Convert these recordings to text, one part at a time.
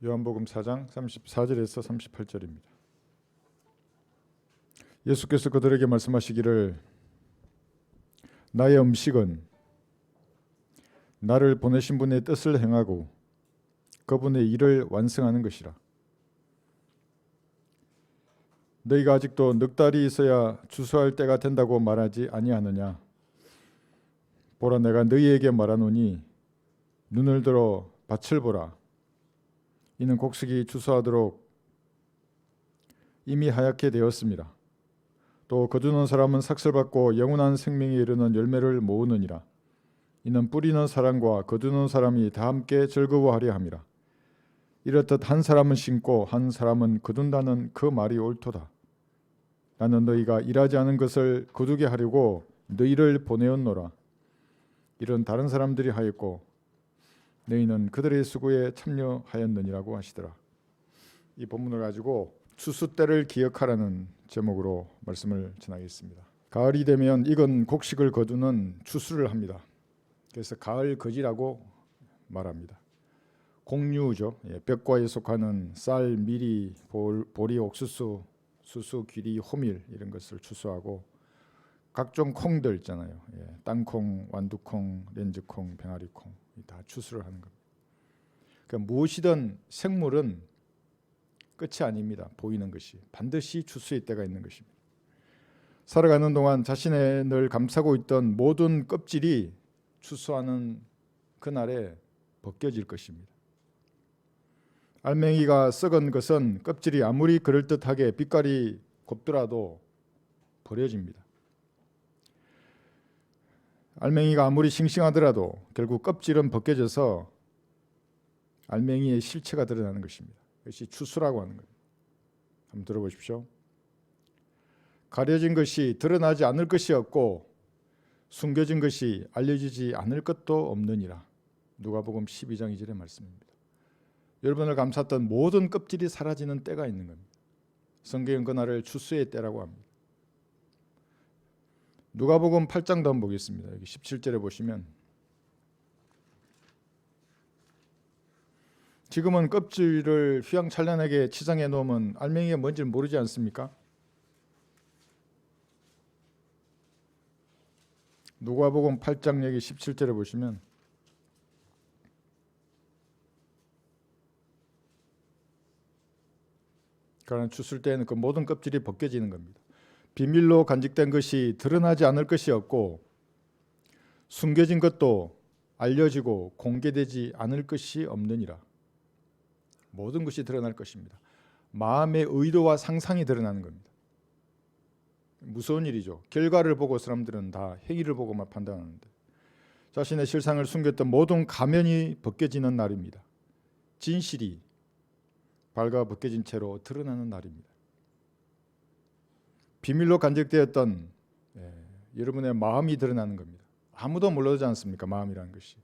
요한복음 4장 34절에서 38절입니다. 예수께서 그들에게 말씀하시기를 나의 음식은 나를 보내신 분의 뜻을 행하고 그분의 일을 완성하는 것이라. 너희가 아직도 넉 달이 있어야 추수할 때가 된다고 말하지 아니하느냐. 보라, 내가 너희에게 말하노니 눈을 들어 밭을 보라. 이는 곡식이 추수하도록 이미 하얗게 되었습니다. 또 거두는 사람은 삭슬 받고 영원한 생명에 이르는 열매를 모으느니라. 이는 뿌리는 사람과 거두는 사람이 다 함께 즐거워하려 함이라. 이렇듯 한 사람은 심고 한 사람은 거둔다는 그 말이 옳도다. 나는 너희가 일하지 않은 것을 거두게 하려고 너희를 보내었노라. 이런 다른 사람들이 하였고 너희는 그들의 수고에 참여하였느니라고 하시더라. 이 본문을 가지고 추수 때를 기억하라는 제목으로 말씀을 전하겠습니다. 가을이 되면 익은 곡식을 거두는 추수를 합니다. 그래서 가을 거지라고 말합니다. 곡류죠. 벽과에 속하는 쌀, 미리, 보리, 옥수수, 수수, 귀리, 호밀 이런 것을 추수하고 각종 콩들 있잖아요. 땅콩, 완두콩, 렌즈콩, 병아리콩 다 추수를 하는 겁니다. 그러니까 무엇이든 생물은 끝이 아닙니다. 보이는 것이 반드시 추수의 때가 있는 것입니다. 살아가는 동안 자신을 감싸고 있던 모든 껍질이 추수하는 그날에 벗겨질 것입니다. 알맹이가 썩은 것은 껍질이 아무리 그럴듯하게 빛깔이 곱더라도 버려집니다. 알맹이가 아무리 싱싱하더라도 결국 껍질은 벗겨져서 알맹이의 실체가 드러나는 것입니다. 이것이 추수라고 하는 겁니다. 한번 들어보십시오. 가려진 것이 드러나지 않을 것이 없고 숨겨진 것이 알려지지 않을 것도 없느니라. 누가복음 12장 2절의 말씀입니다. 여러분을 감쌌던 모든 껍질이 사라지는 때가 있는 겁니다. 성경은 그날을 추수의 때라고 합니다. 누가복음 8장도 한번 보겠습니다. 여기 17절에 보시면 지금은 껍질을 휘황찬란하게 치장해 놓으면 알맹이가 뭔지를 모르지 않습니까? 누가복음 8장 여기 17절에 보시면 그러나 추수일 때에는 그 모든 껍질이 벗겨지는 겁니다. 비밀로 간직된 것이 드러나지 않을 것이 없고 숨겨진 것도 알려지고 공개되지 않을 것이 없느니라. 모든 것이 드러날 것입니다. 마음의 의도와 상상이 드러나는 겁니다. 무서운 일이죠. 결과를 보고 사람들은 다 행위를 보고만 판단하는데 자신의 실상을 숨겼던 모든 가면이 벗겨지는 날입니다. 진실이 발가 벗겨진 채로 드러나는 날입니다. 비밀로 간직되었던 여러분의 마음이 드러나는 겁니다. 아무도 몰라지 않습니까? 마음이라는 것이.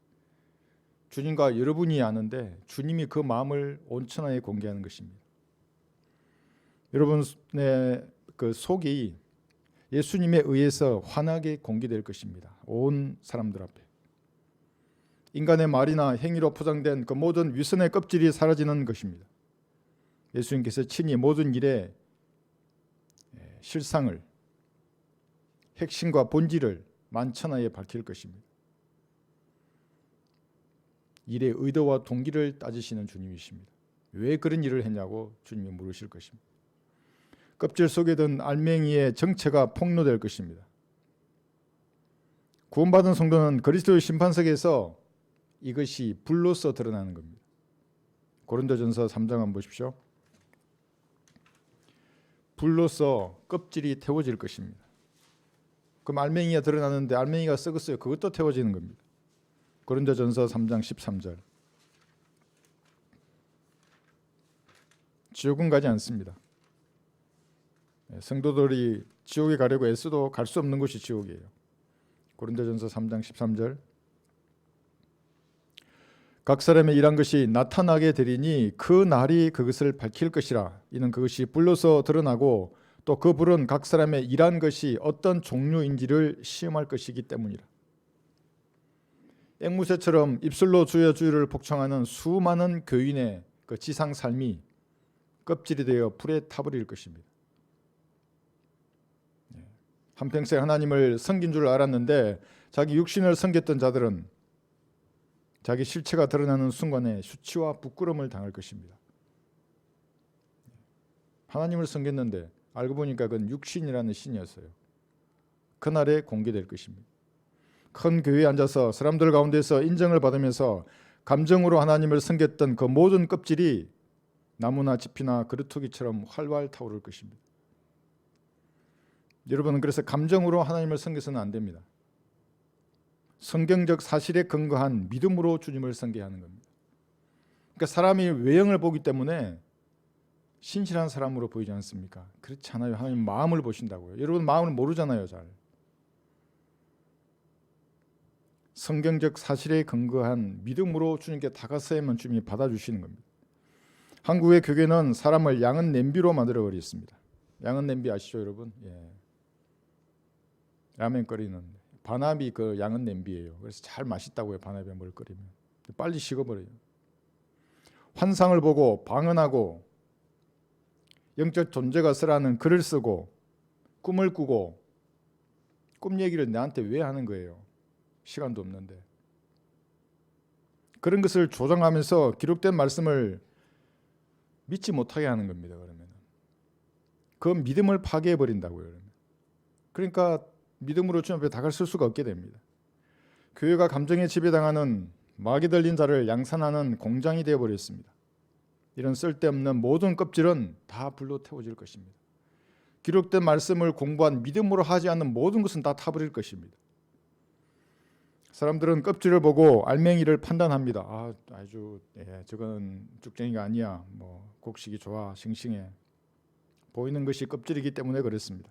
주님과 여러분이 아는데 주님이 그 마음을 온천하게 공개하는 것입니다. 여러분의 그 속이 예수님에 의해서 환하게 공개될 것입니다. 온 사람들 앞에. 인간의 말이나 행위로 포장된 그 모든 위선의 껍질이 사라지는 것입니다. 예수님께서 친히 모든 일의 실상을, 핵심과 본질을 만천하에 밝힐 것입니다. 일의 의도와 동기를 따지시는 주님이십니다. 왜 그런 일을 했냐고 주님이 물으실 것입니다. 껍질 속에 든 알맹이의 정체가 폭로될 것입니다. 구원받은 성도는 그리스도의 심판석에서 이것이 불로써 드러나는 겁니다. 고린도전서 3장 한번 보십시오. 불로써 껍질이 태워질 것입니다. 그럼 알맹이가 드러나는데 알맹이가 썩었어요. 그것도 태워지는 겁니다. 고린도전서 3장 13절. 지옥은 가지 않습니다. 성도들이 지옥에 가려고 애써도 갈 수 없는 곳이 지옥이에요. 고린도전서 3장 13절. 각 사람의 일한 것이 나타나게 되리니 그 날이 그것을 밝힐 것이라. 이는 그것이 불로서 드러나고 또 그 불은 각 사람의 일한 것이 어떤 종류인지를 시험할 것이기 때문이라. 앵무새처럼 입술로 주여 주여를 복창하는 수많은 교인의 그 그 지상 삶이 껍질이 되어 불에 타버릴 것입니다. 한평생 하나님을 섬긴 줄 알았는데 자기 육신을 섬겼던 자들은 자기 실체가 드러나는 순간에 수치와 부끄러움을 당할 것입니다. 하나님을 섬겼는데 알고 보니까 그건 육신이라는 신이었어요. 그날에 공개될 것입니다. 큰 교회에 앉아서 사람들 가운데서 인정을 받으면서 감정으로 하나님을 섬겼던 그 모든 껍질이 나무나 짚이나 그루터기처럼 활활 타오를 것입니다. 여러분은 그래서 감정으로 하나님을 섬겨서는 안 됩니다. 성경적 사실에 근거한 믿음으로 주님을 섬겨야 하는 겁니다. 그러니까 사람이 외형을 보기 때문에 신실한 사람으로 보이지 않습니까? 그렇지 않아요. 하나님 마음을 보신다고요. 여러분 마음을 모르잖아요, 잘. 성경적 사실에 근거한 믿음으로 주님께 다가서야만 주님이 받아주시는 겁니다. 한국의 교회는 사람을 양은 냄비로 만들어 버렸습니다. 양은 냄비 아시죠, 여러분? 예. 라면 끓이는 반합이 그 양은 냄비예요. 그래서 잘 맛있다고요. 반합에 뭘 끓이면 빨리 식어버려요. 환상을 보고 방언하고 영적 존재가 쓰라는 글을 쓰고 꿈을 꾸고 꿈 얘기를 나한테 왜 하는 거예요? 시간도 없는데. 그런 것을 조장하면서 기록된 말씀을 믿지 못하게 하는 겁니다. 그러면 그 믿음을 파괴해 버린다고요. 그러니까 믿음으로 주님 앞에 다가설 수가 없게 됩니다. 교회가 감정에 지배당하는 마귀 들린 자를 양산하는 공장이 되어버렸습니다. 이런 쓸데없는 모든 껍질은 다 불로 태워질 것입니다. 기록된 말씀을 공부한 믿음으로 하지 않는 모든 것은 다 타버릴 것입니다. 사람들은 껍질을 보고 알맹이를 판단합니다. 아주 저건 쭉쟁이가 아니야. 뭐 곡식이 좋아, 싱싱해. 보이는 것이 껍질이기 때문에 그렇습니다.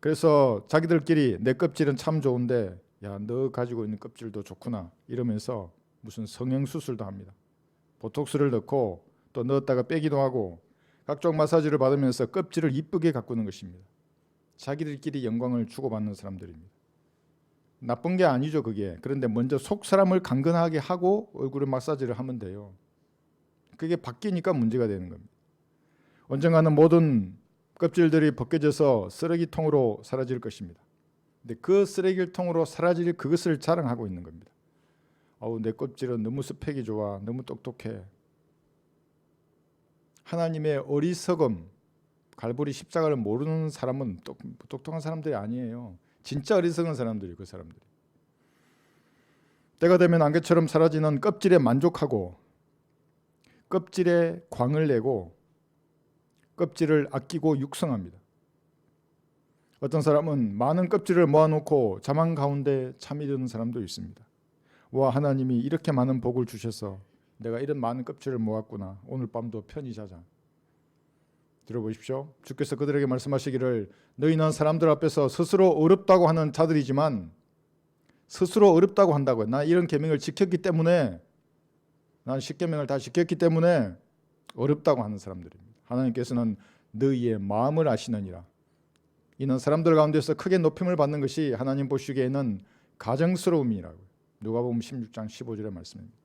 그래서 자기들끼리 내 껍질은 참 좋은데 야, 너 가지고 있는 껍질도 좋구나 이러면서 무슨 성형수술도 합니다. 보톡스를 넣고 또 넣었다가 빼기도 하고 각종 마사지를 받으면서 껍질을 이쁘게 가꾸는 것입니다. 자기들끼리 영광을 주고받는 사람들입니다. 나쁜 게 아니죠, 그게. 그런데 먼저 속 사람을 강건하게 하고 얼굴에 마사지를 하면 돼요. 그게 바뀌니까 문제가 되는 겁니다. 언젠가는 모든 껍질들이 벗겨져서 쓰레기통으로 사라질 것입니다. 근데 그 쓰레기통으로 사라질 그것을 자랑하고 있는 겁니다. 내 껍질은 너무 스펙이 좋아, 너무 똑똑해. 하나님의 어리석음, 갈보리 십자가를 모르는 사람은 똑똑한 사람들이 아니에요. 진짜 어리석은 사람들이 그 사람들이. 때가 되면 안개처럼 사라지는 껍질에 만족하고 껍질에 광을 내고 껍질을 아끼고 육성합니다. 어떤 사람은 많은 껍질을 모아놓고 자만 가운데 잠이 드는 사람도 있습니다. 와, 하나님이 이렇게 많은 복을 주셔서 내가 이런 많은 껍질을 모았구나. 오늘 밤도 편히 자자. 들어보십시오. 주께서 그들에게 말씀하시기를 너희는 사람들 앞에서 스스로 어렵다고 하는 자들이지만 스스로 어렵다고 한다고요. 나 이런 계명을 지켰기 때문에 난 10계명을 다 지켰기 때문에 어렵다고 하는 사람들입니다. 하나님께서는 너희의 마음을 아시느니라. 이는 사람들 가운데서 크게 높임을 받는 것이 하나님 보시기에는 가증스러움이라고. 누가복음 16장 15절의 말씀입니다.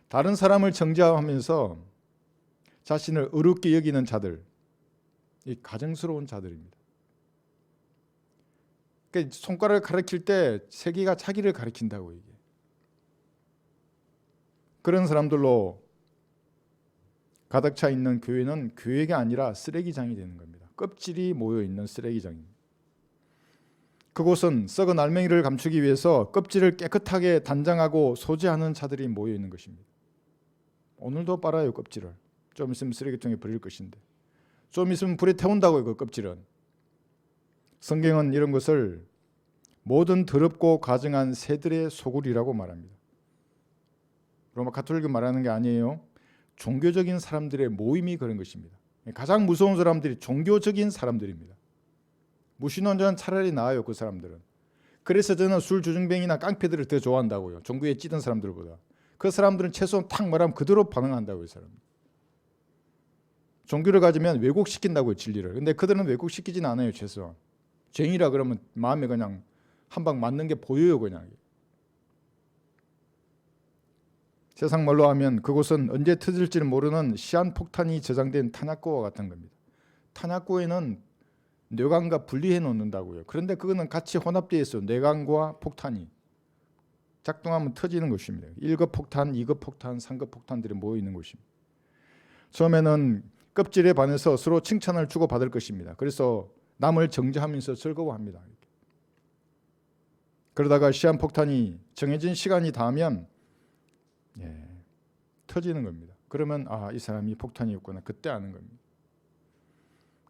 다른 사람을 정죄하면서 자신을 어렵게 여기는 자들, 이 가증스러운 자들입니다. 그러니까 손가락을 가리킬 때 세계가 자기를 가리킨다고 이게. 그런 사람들로 가득 차 있는 교회는 교회가 아니라 쓰레기장이 되는 겁니다. 껍질이 모여 있는 쓰레기장입니다. 그곳은 썩은 알맹이를 감추기 위해서 껍질을 깨끗하게 단장하고 소지하는 자들이 모여 있는 것입니다. 오늘도 빨아요, 껍질을. 좀 있으면 쓰레기통에 버릴 것인데 좀 있으면 불에 태운다고요, 그 껍질은. 성경은 이런 것을 모든 더럽고 가증한 새들의 소굴이라고 말합니다. 로마 가톨릭이 말하는 게 아니에요. 종교적인 사람들의 모임이 그런 것입니다. 가장 무서운 사람들이 종교적인 사람들입니다. 무신론자는 차라리 나아요, 그 사람들은. 그래서 저는 술 주정뱅이나 깡패들을 더 좋아한다고요. 종교에 찌든 사람들보다. 그 사람들은 최소한 탁 말하면 그대로 반응한다고요, 사람. 종교를 가지면 왜곡시킨다고요, 진리를. 근데 그들은 왜곡시키진 않아요, 최소한. 죄인이라 그러면 마음에 그냥 한 방 맞는 게 보여요, 그냥. 세상 말로 하면 그곳은 언제 터질지는 모르는 시한폭탄이 저장된 탄약고와 같은 겁니다. 탄약고에는 뇌관과 분리해 놓는다고요. 그런데 그거는 같이 혼합되어 있어요. 뇌관과 폭탄이 작동하면 터지는 것입니다. 1급 폭탄, 2급 폭탄, 3급 폭탄들이 모여 있는 것입니다. 처음에는 껍질에 반해서 서로 칭찬을 주고받을 것입니다. 그래서 남을 정죄하면서 즐거워합니다. 그러다가 시한폭탄이 정해진 시간이 닿으면 터지는 겁니다. 그러면 이 사람이 폭탄이었구나. 그때 아는 겁니다.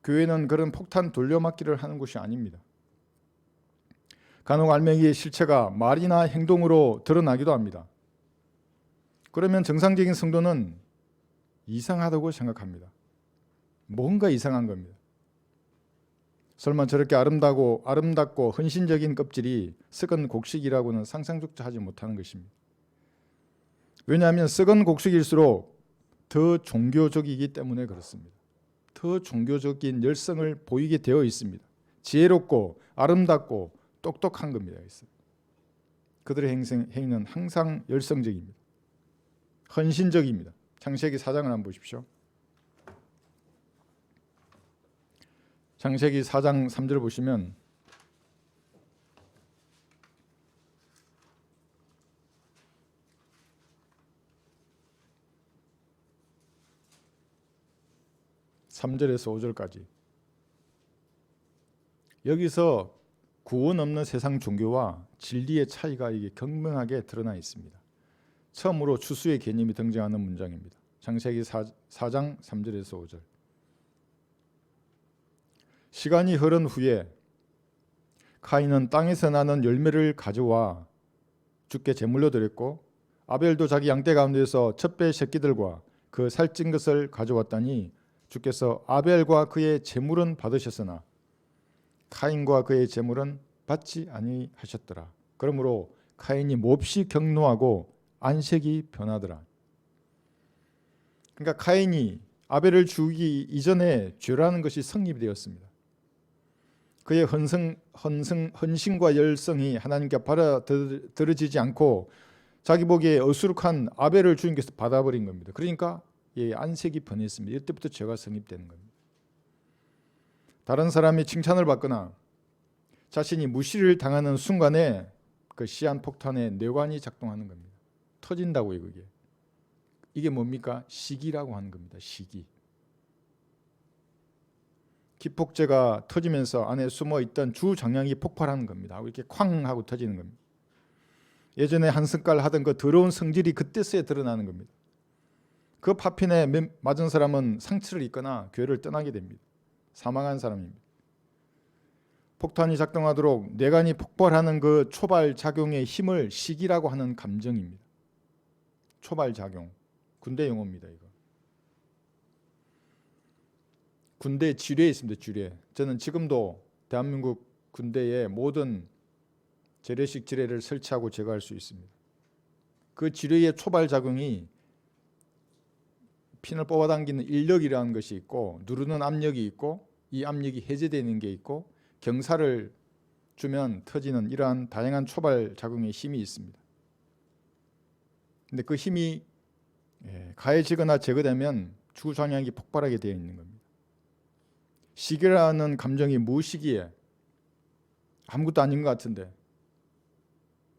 교회는 그런 폭탄 돌려막기를 하는 곳이 아닙니다. 간혹 알맹이의 실체가 말이나 행동으로 드러나기도 합니다. 그러면 정상적인 성도는 이상하다고 생각합니다. 뭔가 이상한 겁니다. 설마 저렇게 아름답고 헌신적인 껍질이 썩은 곡식이라고는 상상조차 하지 못하는 것입니다. 왜냐하면 썩은 곡식일수록 더 종교적이기 때문에 그렇습니다. 더 종교적인 열성을 보이게 되어 있습니다. 지혜롭고 아름답고 똑똑한 겁니다. 그들의 행위는 항상 열성적입니다. 헌신적입니다. 창세기 4장을 한번 보십시오. 창세기 4장 3절 보시면 (3절에서) (5절까지) 여기서 구원 없는 세상 종교와 진리의 차이가 이게 경명하게 드러나 있습니다. 처음으로 추수의 개념이 등장하는 문장입니다. 창세기 4장 3절에서 5절. 시간이 흐른 후에 카인은 땅에서 나는 열매를 가져와 주께 제물로 드렸고 아벨도 자기 양떼 가운데서 첫 배 새끼들과 그 살찐 것을 가져왔더니 주께서 아벨과 그의 제물은 받으셨으나 카인과 그의 제물은 받지 아니하셨더라. 그러므로 카인이 몹시 격노하고 안색이 변하더라. 그러니까 카인이 아벨을 죽이기 이전에 죄라는 것이 성립이 되었습니다. 그의 헌신과 열성이 하나님께 받아들여지지 않고 자기 보기에 어수룩한 아벨을 주님께서 받아버린 겁니다. 그러니까 안색이 변했습니다. 이때부터 죄가 성립되는 겁니다. 다른 사람이 칭찬을 받거나 자신이 무시를 당하는 순간에 그 시한폭탄의 뇌관이 작동하는 겁니다. 터진다고요. 이게 뭡니까? 시기라고 하는 겁니다. 시기. 기폭제가 터지면서 안에 숨어있던 주정량이 폭발하는 겁니다. 이렇게 쾅 하고 터지는 겁니다. 예전에 한승깔 하던 그 더러운 성질이 그때서야 드러나는 겁니다. 그 파편에 맞은 사람은 상처를 입거나 교회를 떠나게 됩니다. 사망한 사람입니다. 폭탄이 작동하도록 뇌관이 폭발하는 그 초발작용의 힘을 시기라고 하는 감정입니다. 초발작용. 군대 용어입니다. 이거. 군대 지뢰에 있습니다. 지뢰. 저는 지금도 대한민국 군대에 모든 재래식 지뢰를 설치하고 제거할 수 있습니다. 그 지뢰의 초발작용이 핀을 뽑아당기는 인력이라는 것이 있고 누르는 압력이 있고 이 압력이 해제되는 게 있고 경사를 주면 터지는 이러한 다양한 초발작용의 힘이 있습니다. 근데 그 힘이 가해지거나 제거되면 주정량이 폭발하게 되어 있는 겁니다. 시기라는 감정이 무엇이기에 아무것도 아닌 것 같은데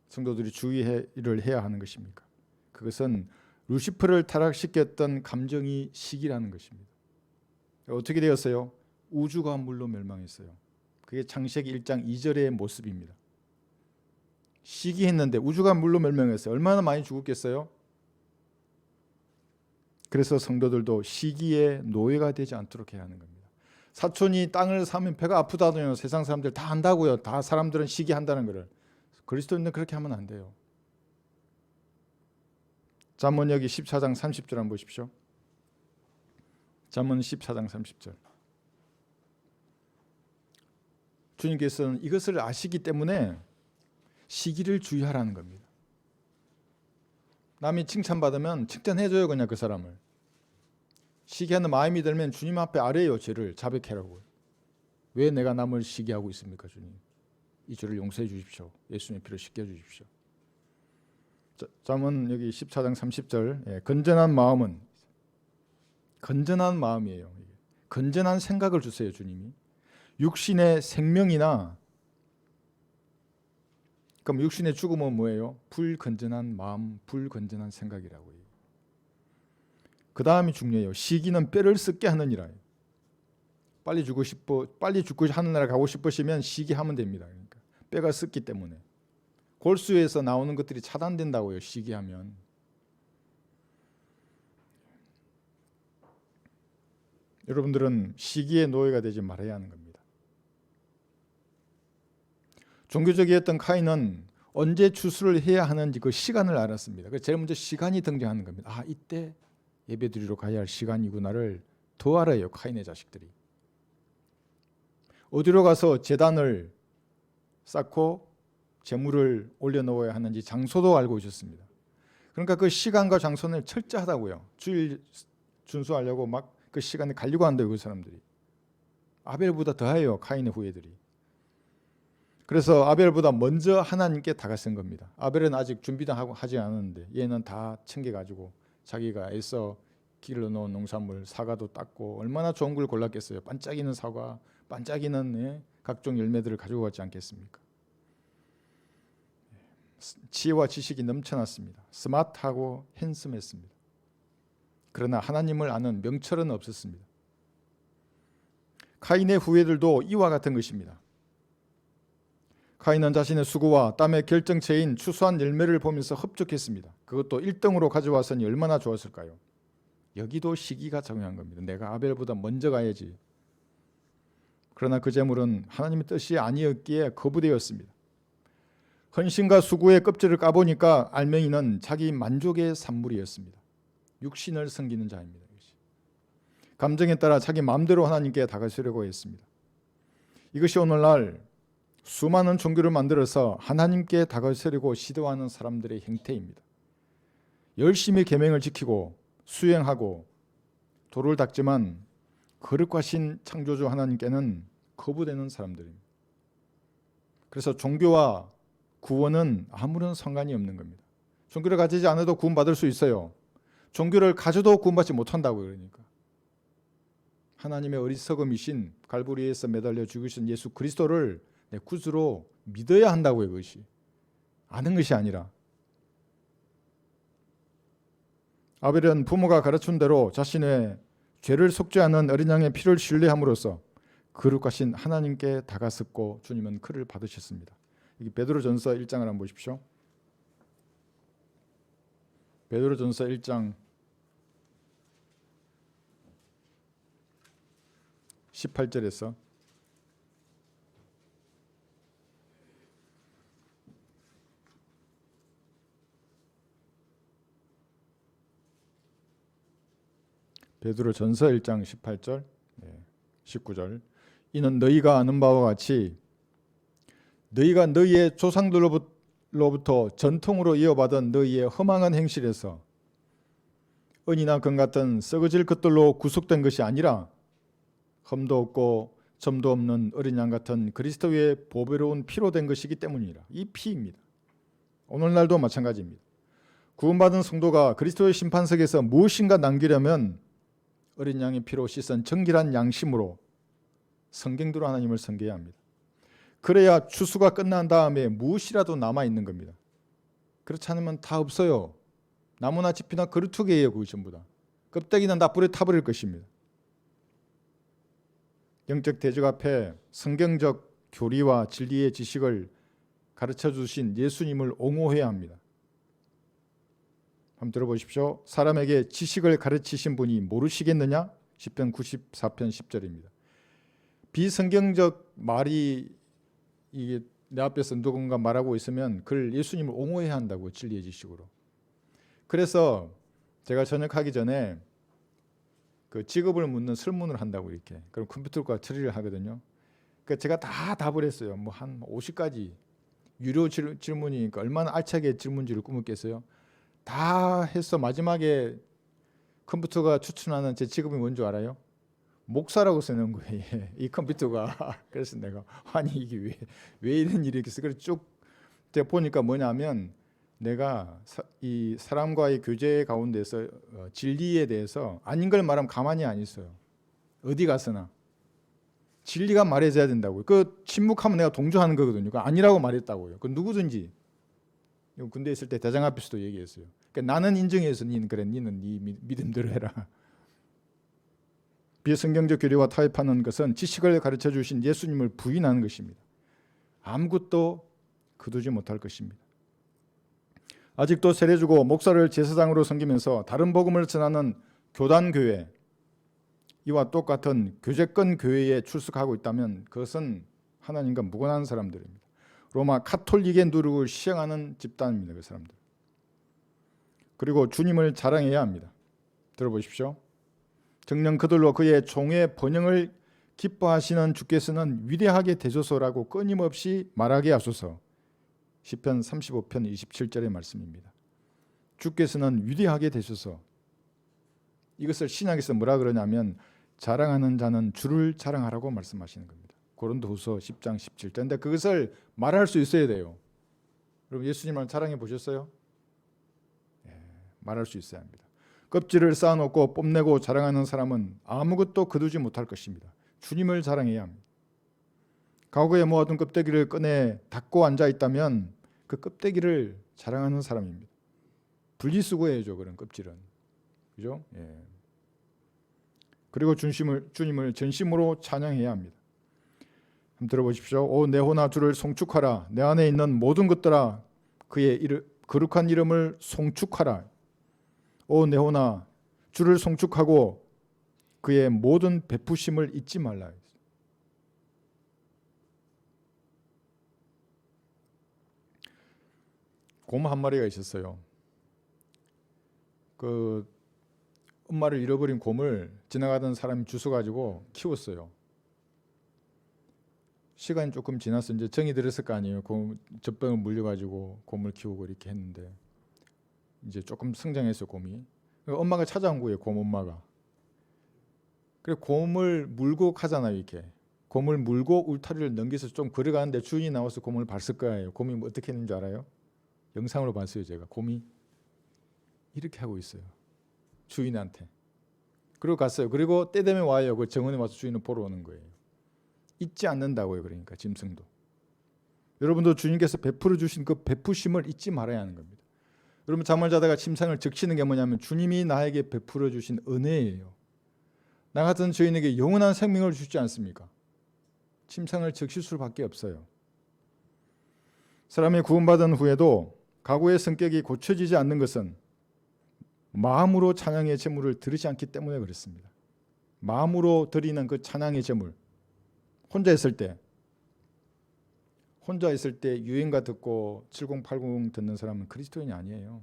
성도들이 주의를 해야 하는 것입니까? 그것은 루시퍼를 타락시켰던 감정이 시기라는 것입니다. 어떻게 되었어요? 우주가 물로 멸망했어요. 그게 창세기 1장 2절의 모습입니다. 시기했는데 우주가 물로 멸망했어요. 얼마나 많이 죽었겠어요? 그래서 성도들도 시기의 노예가 되지 않도록 해야 하는 겁니다. 사촌이 땅을 사면 배가 아프다더니요. 세상 사람들 다 한다고요. 다 사람들은 시기한다는 거를. 그리스도인은 그렇게 하면 안 돼요. 잠언 여기 14장 30절 한번 보십시오. 잠언 14장 30절. 주님께서는 이것을 아시기 때문에 시기를 주의하라는 겁니다. 남이 칭찬받으면 칭찬해줘요. 그냥 그 사람을. 시기하는 마음이 들면 주님 앞에 아뢰요. 죄를 자백해라고요. 왜 내가 남을 시기하고 있습니까? 주님. 이 죄를 용서해 주십시오. 예수님의 피로 씻겨 주십시오. 잠언 여기 14장 30절 건전한 마음은 건전한 마음이에요. 건전한 생각을 주세요, 주님이. 육신의 생명이나 그럼 육신의 죽음은 뭐예요? 불건전한 마음, 불건전한 생각이라고 해요. 그 다음이 중요해요. 시기는 뼈를 썩게 하느니라. 빨리 죽고 하는 나라 가고 싶으시면 시기하면 됩니다. 그러니까 뼈가 썩기 때문에 골수에서 나오는 것들이 차단된다고요. 시기하면. 여러분들은 시기의 노예가 되지 말아야 하는 겁니다. 종교적이었던 카인은 언제 추수를 해야 하는지 그 시간을 알았습니다. 그래서 제일 먼저 시간이 등장하는 겁니다. 아, 이때 예배드리러 가야 할 시간이구나를 더 알아요. 카인의 자식들이. 어디로 가서 제단을 쌓고 제물을 올려놓아야 하는지 장소도 알고 있었습니다. 그러니까 그 시간과 장소는 철저하다고요. 주일 준수하려고 막 그 시간에 가려고 한다고 그 사람들이. 아벨보다 더해요. 카인의 후예들이. 그래서 아벨보다 먼저 하나님께 다가선 겁니다. 아벨은 아직 준비도 하지 않았는데 얘는 다 챙겨가지고 자기가 애써 길러 놓은 농산물 사과도 땄고 얼마나 좋은 걸 골랐겠어요. 반짝이는 사과, 반짝이는 각종 열매들을 가지고 갔지 않겠습니까? 지혜와 지식이 넘쳐났습니다. 스마트하고 핸섬했습니다. 그러나 하나님을 아는 명철은 없었습니다. 카인의 후예들도 이와 같은 것입니다. 카인은 자신의 수고와 땀의 결정체인 추수한 열매를 보면서 흡족했습니다. 그것도 1등으로 가져왔으니 얼마나 좋았을까요? 여기도 시기가 작용한 겁니다. 내가 아벨보다 먼저 가야지. 그러나 그 제물은 하나님의 뜻이 아니었기에 거부되었습니다. 헌신과 수고의 껍질을 까보니까 알맹이는 자기 만족의 산물이었습니다. 육신을 섬기는 자입니다. 감정에 따라 자기 마음대로 하나님께 다가서려고 했습니다. 이것이 오늘날 수많은 종교를 만들어서 하나님께 다가서려고 시도하는 사람들의 형태입니다. 열심히 계명을 지키고 수행하고 도를 닦지만 거룩과 신 창조주 하나님께는 거부되는 사람들입니다. 그래서 종교와 구원은 아무런 상관이 없는 겁니다. 종교를 가지지 않아도 구원받을 수 있어요. 종교를 가져도 구원받지 못한다고. 그러니까 하나님의 어리석음이신 갈보리에서 매달려 죽으신 예수 그리스도를 내 구주로 믿어야 한다고요. 그것이 아는 것이 아니라. 아벨은 부모가 가르친 대로 자신의 죄를 속죄하는 어린 양의 피를 신뢰함으로써 거룩하신 하나님께 다가섰고 주님은 그를 받으셨습니다. 여기 베드로전서 1장을 한번 보십시오. 베드로전서 1장 18절에서 베드로전서 1장 18절 19절 이는 너희가 아는 바와 같이 너희가 너희의 조상들로부터 전통으로 이어받은 너희의 허망한 행실에서 은이나 금 같은 썩어질 것들로 구속된 것이 아니라 흠도 없고 점도 없는 어린 양 같은 그리스도의 보배로운 피로 된 것이기 때문이라. 이 피입니다. 오늘날도 마찬가지입니다. 구원받은 성도가 그리스도의 심판석에서 무엇인가 남기려면 어린 양의 피로 씻은 정결한 양심으로 성경대로 하나님을 섬겨야 합니다. 그래야 추수가 끝난 다음에 무엇이라도 남아있는 겁니다. 그렇지 않으면 다 없어요. 나무나 짚이나 그루터기예요. 그것 전부 다. 껍데기는 다 불에 타버릴 것입니다. 영적 대적 앞에 성경적 교리와 진리의 지식을 가르쳐 주신 예수님을 옹호해야 합니다. 한번 들어보십시오. 사람에게 지식을 가르치신 분이 모르시겠느냐? 시편 94편 10절입니다. 비성경적 말이 이게 내 앞에서 누군가 말하고 있으면 그를 예수님을 옹호해야 한다고 진리의 지식으로. 그래서 제가 전역하기 전에 그 직업을 묻는 설문을 한다고 이렇게. 그럼 컴퓨터과 처리를 하거든요. 그러니까 제가 다 답을 했어요. 뭐 한 50가지 유료 질문이니까 얼마나 알차게 질문지를 꾸몄겠어요. 다 해서 마지막에 컴퓨터가 추천하는 제 직업이 뭔지 알아요? 목사라고 써놓은 거예요. 이 컴퓨터가. 그래서 내가 아니 이게 왜 이런 일이 있겠어? 그래서 쭉 제가 보니까 뭐냐면 내가 이 사람과의 교제 가운데서 진리에 대해서 아닌 걸 말하면 가만히 안 있어요. 어디 가서나 진리가 말해져야 된다고요. 그 침묵하면 내가 동조하는 거거든요. 그 아니라고 말했다고요. 그 누구든지 군대 있을 때 대장 앞에서도 얘기했어요. 그러니까 나는 인정해서 니는 그래, 니는 네 믿음대로 해라. 비성경적 교리와 타협하는 것은 지식을 가르쳐 주신 예수님을 부인하는 것입니다. 아무것도 거두지 못할 것입니다. 아직도 세례주고 목사를 제사장으로 섬기면서 다른 복음을 전하는 교단교회, 이와 똑같은 교제권 교회에 출석하고 있다면 그것은 하나님과 무관한 사람들입니다. 로마 카톨릭의 누룩을 시행하는 집단입니다. 그 사람들. 그리고 주님을 자랑해야 합니다. 들어보십시오. 정녕 그들로 그의 종의 번영을 기뻐하시는 주께서는 위대하게 되소서라고 끊임없이 말하게 하소서. 시편 35편 27절의 말씀입니다. 주께서는 위대하게 되소서. 이것을 신약에서 뭐라 그러냐면 자랑하는 자는 주를 자랑하라고 말씀하시는 겁니다. 고린도후서 10장 17절. 근데 그것을 말할 수 있어야 돼요. 여러분 예수님을 자랑해 보셨어요? 말할 수 있어야 합니다. 껍질을 쌓아놓고 뽐내고 자랑하는 사람은 아무것도 거두지 못할 것입니다. 주님을 자랑해야 합니다. 과거에 모아둔 껍데기를 꺼내 닫고 앉아 있다면 그 껍데기를 자랑하는 사람입니다. 분리수거해야죠. 그런 껍질은. 그죠? 예. 그리고 주님을 전심으로 찬양해야 합니다. 한번 들어보십시오. 오 내 혼아 주를 송축하라. 내 안에 있는 모든 것들아 그의 거룩한 이름을 송축하라. 오 내 혼아 주를 송축하고 그의 모든 베푸심을 잊지 말라. 곰 한 마리가 있었어요. 그 엄마를 잃어버린 곰을 지나가던 사람이 주워가지고 키웠어요. 시간이 조금 지나서 이제 정이 들었을 거 아니에요. 젖병을 물려가지고 곰을 키우고 이렇게 했는데 이제 조금 성장했어요. 곰이. 엄마가 찾아온 거예요. 곰 엄마가. 그래 곰을 물고 가잖아요. 이렇게 곰을 물고 울타리를 넘겨서 좀 걸어가는데 주인이 나와서 곰을 밟을 거예요. 곰이 뭐 어떻게 했는지 알아요? 영상으로 봤어요. 제가 곰이 이렇게 하고 있어요. 주인한테. 그리고 갔어요. 그리고 때 되면 와요. 그 정원에 와서 주인을 보러 오는 거예요. 잊지 않는다고요. 그러니까 짐승도. 여러분도 주님께서 베풀어 주신 그 베푸심을 잊지 말아야 하는 겁니다. 여러분 잠을 자다가 침상을 적시는 게 뭐냐면 주님이 나에게 베풀어 주신 은혜예요. 나 같은 죄인에게 영원한 생명을 주지 않습니까? 침상을 적실 수밖에 없어요. 사람이 구원받은 후에도 과거의 성격이 고쳐지지 않는 것은 마음으로 찬양의 제물을 드리지 않기 때문에 그렇습니다. 마음으로 드리는 그 찬양의 제물. 혼자 있을 때 유행가 듣고 7080 듣는 사람은 그리스도인이 아니에요.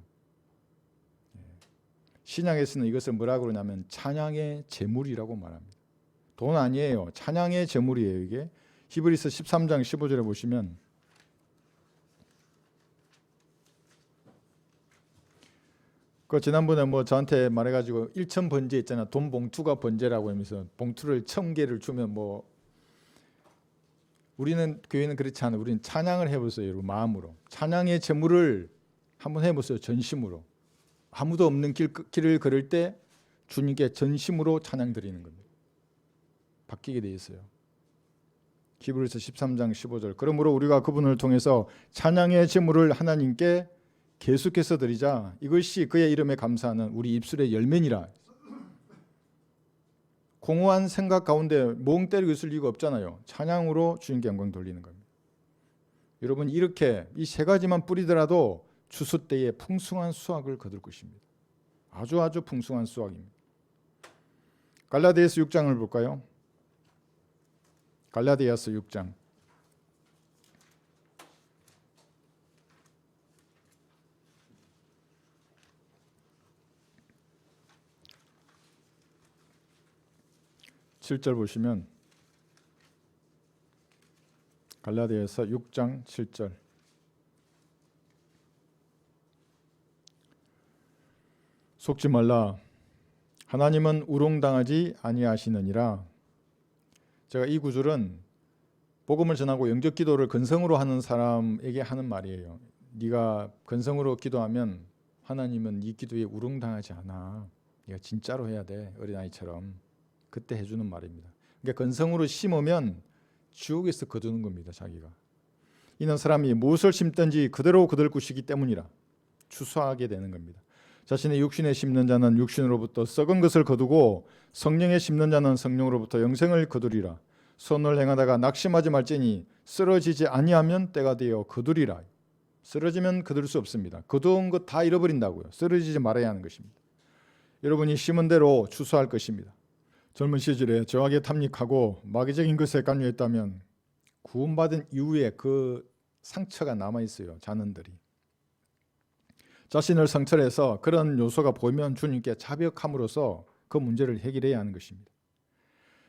신약에서는 이것을 뭐라고 그러냐면 찬양의 제물이라고 말합니다. 돈 아니에요. 찬양의 제물이에요. 이게 히브리서 13장 15절에 보시면 그 지난번에 뭐 저한테 말해가지고 1천 번제 있잖아. 돈 봉투가 번제라고 하면서 봉투를 1000개를 주면 뭐 우리는 교회는 그렇지 않아요. 우리는 찬양을 해보세요. 여러분 마음으로. 찬양의 제물을 한번 해보세요. 전심으로. 아무도 없는 길을 걸을 때 주님께 전심으로 찬양 드리는 겁니다. 바뀌게 돼 있어요. 히브리서 13장 15절. 그러므로 우리가 그분을 통해서 찬양의 제물을 하나님께 계속해서 드리자. 이것이 그의 이름에 감사하는 우리 입술의 열매니라. 공허한 생각 가운데 멍 때리고 있을 이유가 없잖아요. 찬양으로 주님께 영광 돌리는 겁니다. 여러분 이렇게 이 세 가지만 뿌리더라도 추수 때에 풍성한 수확을 거둘 것입니다. 아주 풍성한 수확입니다. 갈라디아서 6장을 볼까요? 갈라디아서 6장. (7절) 보시면 갈라디아서 6장 7절. 속지 말라. 하나님은 우롱당하지 아니하시느니라. 제가 이 구절은 복음을 전하고 영적 기도를 근성으로 하는 사람에게 하는 말이에요. 네가 건성으로 기도하면 하나님은 네 기도에 우롱당하지 않아. 네가 진짜로 해야 돼. 어린아이처럼. 그때 해주는 말입니다. 그러니까 건성으로 심으면 지옥에서 거두는 겁니다. 자기가. 이는 사람이 무엇을 심든지 그대로 거둘 것이기 때문이라 추수하게 되는 겁니다. 자신의 육신에 심는 자는 육신으로부터 썩은 것을 거두고 성령에 심는 자는 성령으로부터 영생을 거두리라. 선을 행하다가 낙심하지 말지니 쓰러지지 아니하면 때가 되어 거두리라. 쓰러지면 거둘 수 없습니다. 거두은 것 다 잃어버린다고요. 쓰러지지 말아야 하는 것입니다. 여러분이 심은 대로 추수할 것입니다. 젊은 시절에 저하게 탐닉하고 마귀적인 것에 관여했다면 구원받은 이후에 그 상처가 남아있어요. 자는들이. 자신을 성찰해서 그런 요소가 보이면 주님께 자백함으로써 그 문제를 해결해야 하는 것입니다.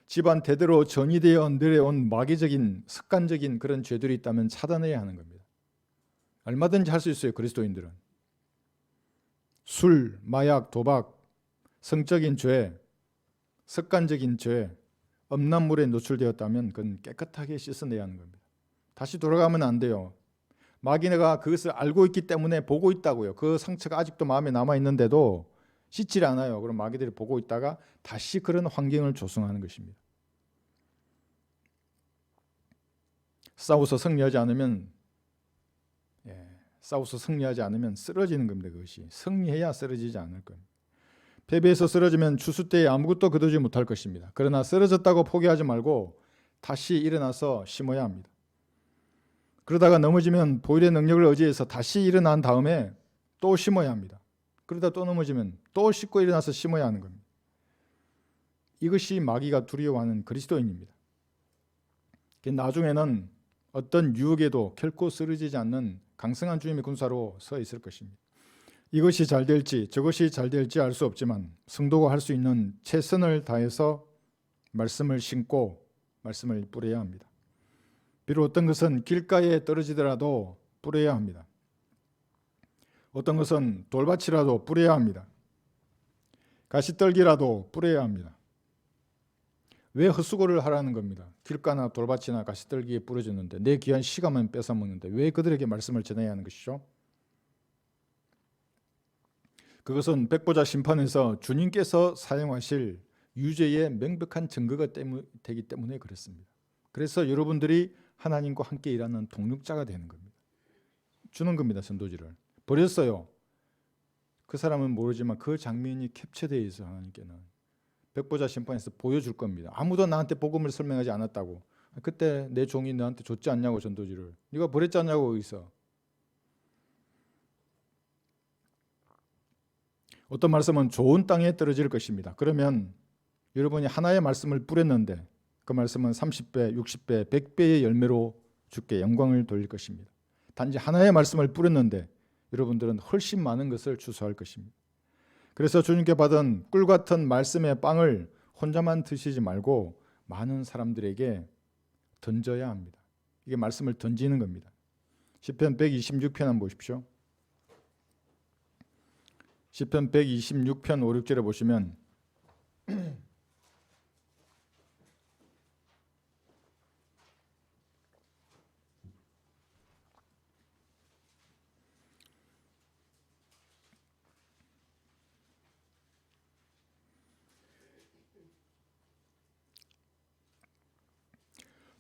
집안 대대로 전이되어 내려온 마귀적인 습관적인 그런 죄들이 있다면 차단해야 하는 겁니다. 얼마든지 할 수 있어요. 그리스도인들은. 술, 마약, 도박, 성적인 죄, 습관적인 죄, 음란물에 노출되었다면 그건 깨끗하게 씻어내야 하는 겁니다. 다시 돌아가면 안 돼요. 마귀가 그것을 알고 있기 때문에 보고 있다고요. 그 상처가 아직도 마음에 남아있는데도 씻질 않아요. 그럼 마귀들이 보고 있다가 다시 그런 환경을 조성하는 것입니다. 싸워서 승리하지 않으면 쓰러지는 겁니다. 그것이. 승리해야 쓰러지지 않을 겁니다. 패배해서 쓰러지면 추수 때에 아무것도 거두지 못할 것입니다. 그러나 쓰러졌다고 포기하지 말고 다시 일어나서 심어야 합니다. 그러다가 넘어지면 보일의 능력을 의지해서 다시 일어난 다음에 또 심어야 합니다. 그러다 또 넘어지면 또 씻고 일어나서 심어야 하는 겁니다. 이것이 마귀가 두려워하는 그리스도인입니다. 나중에는 어떤 유혹에도 결코 쓰러지지 않는 강성한 주님의 군사로 서 있을 것입니다. 이것이 잘 될지 저것이 잘 될지 알 수 없지만 성도가 할 수 있는 최선을 다해서 말씀을 심고 말씀을 뿌려야 합니다. 비록 어떤 것은 길가에 떨어지더라도 뿌려야 합니다. 어떤 것은 돌밭이라도 뿌려야 합니다. 가시떨기라도 뿌려야 합니다. 왜 헛수고를 하라는 겁니다. 길가나 돌밭이나 가시떨기에 뿌려졌는데 내 귀한 시간만 뺏어먹는데 왜 그들에게 말씀을 전해야 하는 것이죠? 그것은 백보자 심판에서 주님께서 사용하실 유죄의 명백한 증거가 되기 때문에 그렇습니다. 그래서 여러분들이 하나님과 함께 일하는 동력자가 되는 겁니다. 주는 겁니다. 전도지를. 버렸어요. 그 사람은 모르지만 그 장면이 캡처되어 있어. 하나님께는 백보자 심판에서 보여줄 겁니다. 아무도 나한테 복음을 설명하지 않았다고. 그때 내 종이 너한테 줬지 않냐고. 전도지를. 네가 버렸지 않냐고. 거기서. 어떤 말씀은 좋은 땅에 떨어질 것입니다. 그러면 여러분이 하나의 말씀을 뿌렸는데 그 말씀은 30배, 60배, 100배의 열매로 주께 영광을 돌릴 것입니다. 단지 하나의 말씀을 뿌렸는데 여러분들은 훨씬 많은 것을 추수할 것입니다. 그래서 주님께 받은 꿀 같은 말씀의 빵을 혼자만 드시지 말고 많은 사람들에게 던져야 합니다. 이게 말씀을 던지는 겁니다. 시편 126편 한번 보십시오. 시편 126편 5, 6절에 보시면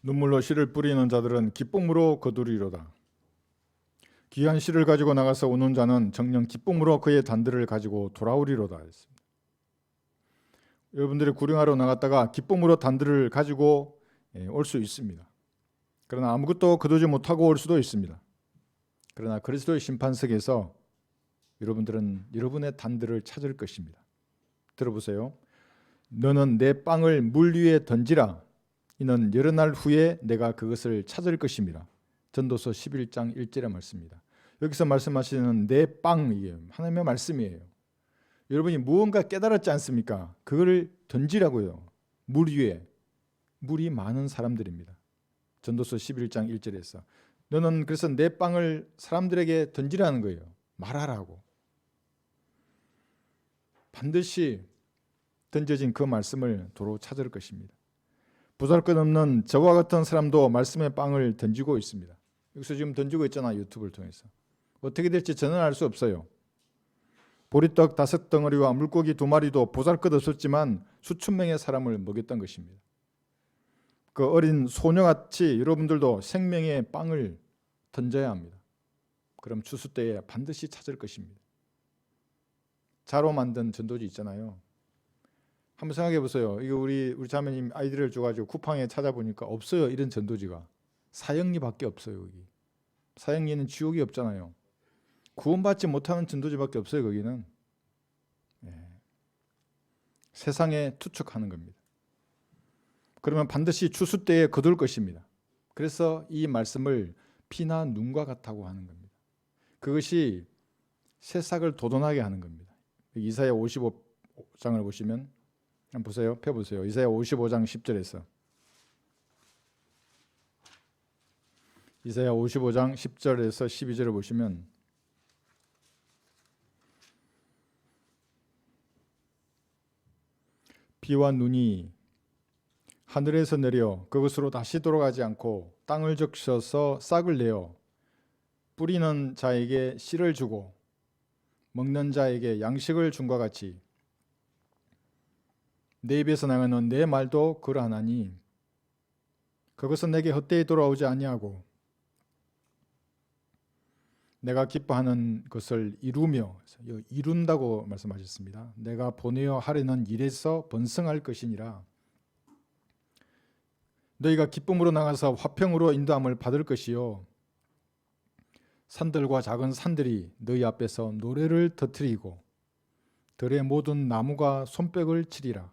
눈물로 씨를 뿌리는 자들은 기쁨으로 거두리로다. 귀한 씨를 가지고 나가서 우는 자는 정녕 기쁨으로 그의 단들을 가지고 돌아오리로다 했습니다. 여러분들이 구령하러 나갔다가 기쁨으로 단들을 가지고 올 수 있습니다. 그러나 아무것도 거두지 못하고 올 수도 있습니다. 그러나 그리스도의 심판석에서 여러분들은 여러분의 단들을 찾을 것입니다. 들어보세요. 너는 내 빵을 물 위에 던지라. 이는 여러 날 후에 내가 그것을 찾을 것입니다. 전도서 11장 1절의 말씀입니다. 여기서 말씀하시는 내 빵, 이게 하나님의 말씀이에요. 여러분이 무언가 깨달았지 않습니까? 그걸 던지라고요. 물 위에. 물이 많은 사람들입니다. 전도서 11장 1절에서 너는 그래서 내 빵을 사람들에게 던지라는 거예요. 말하라고. 반드시 던져진 그 말씀을 도로 찾을 것입니다. 보잘것없는 저와 같은 사람도 말씀의 빵을 던지고 있습니다. 여기서 지금 던지고 있잖아. 유튜브를 통해서. 어떻게 될지 저는 알 수 없어요. 보리떡 5덩어리와 물고기 2마리도 보잘것없었지만 수천 명의 사람을 먹였던 것입니다. 그 어린 소녀같이 여러분들도 생명의 빵을 던져야 합니다. 그럼 추수 때에 반드시 찾을 것입니다. 자로 만든 전도지 있잖아요. 한번 생각해 보세요. 이거 우리 자매님 아이디를 줘가지고 쿠팡에 찾아보니까 없어요. 이런 전도지가 사형리밖에 없어요. 여기 사형리는 지옥이 없잖아요. 구원받지 못하는 전도지밖에 없어요. 거기는 세상에 투척하는 겁니다. 그러면 반드시 추수 때에 거둘 것입니다. 그래서 이 말씀을 피나 눈과 같다고 하는 겁니다. 그것이 새싹을 돋아나게 하는 겁니다. 이사야 55장을 보시면 한번 보세요. 펴보세요. 이사야 55장 10절에서 이사야 55장 10절에서 12절을 보시면 비와 눈이 하늘에서 내려 그것으로 다시 돌아가지 않고 땅을 적셔서 싹을 내어 뿌리는 자에게 씨를 주고 먹는 자에게 양식을 준과 같이 내 입에서 나가는 내 말도 그러하나니 그것은 내게 헛되이 돌아오지 아니하고 내가 기뻐하는 것을 이루며 이룬다고 말씀하셨습니다. 내가 보내어 하려는 일에서 번성할 것이니라. 너희가 기쁨으로 나가서 화평으로 인도함을 받을 것이요 산들과 작은 산들이 너희 앞에서 노래를 터뜨리고 들의 모든 나무가 손뼉을 치리라.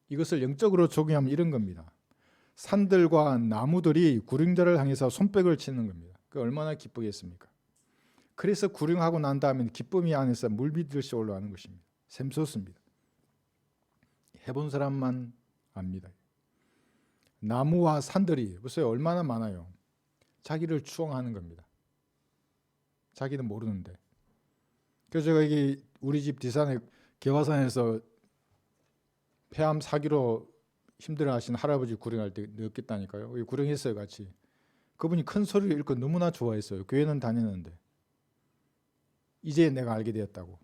이것을 영적으로 적용하면 이런 겁니다. 산들과 나무들이 구릉들을 향해서 손뼉을 치는 겁니다. 그 얼마나 기쁘겠습니까? 그래서 구릉하고 난 다음에 기쁨이 안에서 물비듯이 올라가는 것입니다. 샘솟습니다. 해본 사람만 압니다. 나무와 산들이 보세요. 얼마나 많아요. 자기를 추앙하는 겁니다. 자기는 모르는데. 그래서 제가 여기 우리 집 뒷산에 개화산에서 폐암 사기로 힘들어하신 할아버지 구령할 때 느꼈다니까요. 구령했어요, 같이. 그분이 큰 소리를 읽고 너무나 좋아했어요. 교회는 다녔는데 이제 내가 알게 되었다고.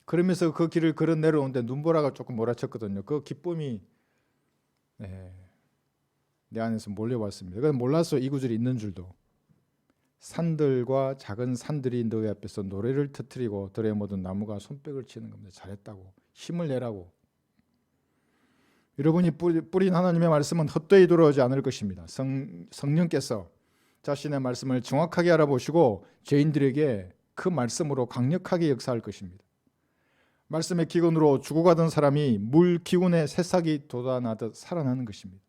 그러면서 그 길을 걸어 내려오는데 눈보라가 조금 몰아쳤거든요. 그 기쁨이 내 안에서 몰려왔습니다. 그래서 몰랐어요. 이 구절이 있는 줄도. 산들과 작은 산들이 너희 앞에서 노래를 터뜨리고 들의 모든 나무가 손뼉을 치는 겁니다. 잘했다고. 힘을 내라고. 여러분이 뿌린 하나님의 말씀은 헛되이 돌아오지 않을 것입니다. 성령께서 자신의 말씀을 정확하게 알아보시고 죄인들에게 그 말씀으로 강력하게 역사할 것입니다. 말씀의 기근으로 죽어가던 사람이 물 기운의 새싹이 돋아나듯 살아나는 것입니다.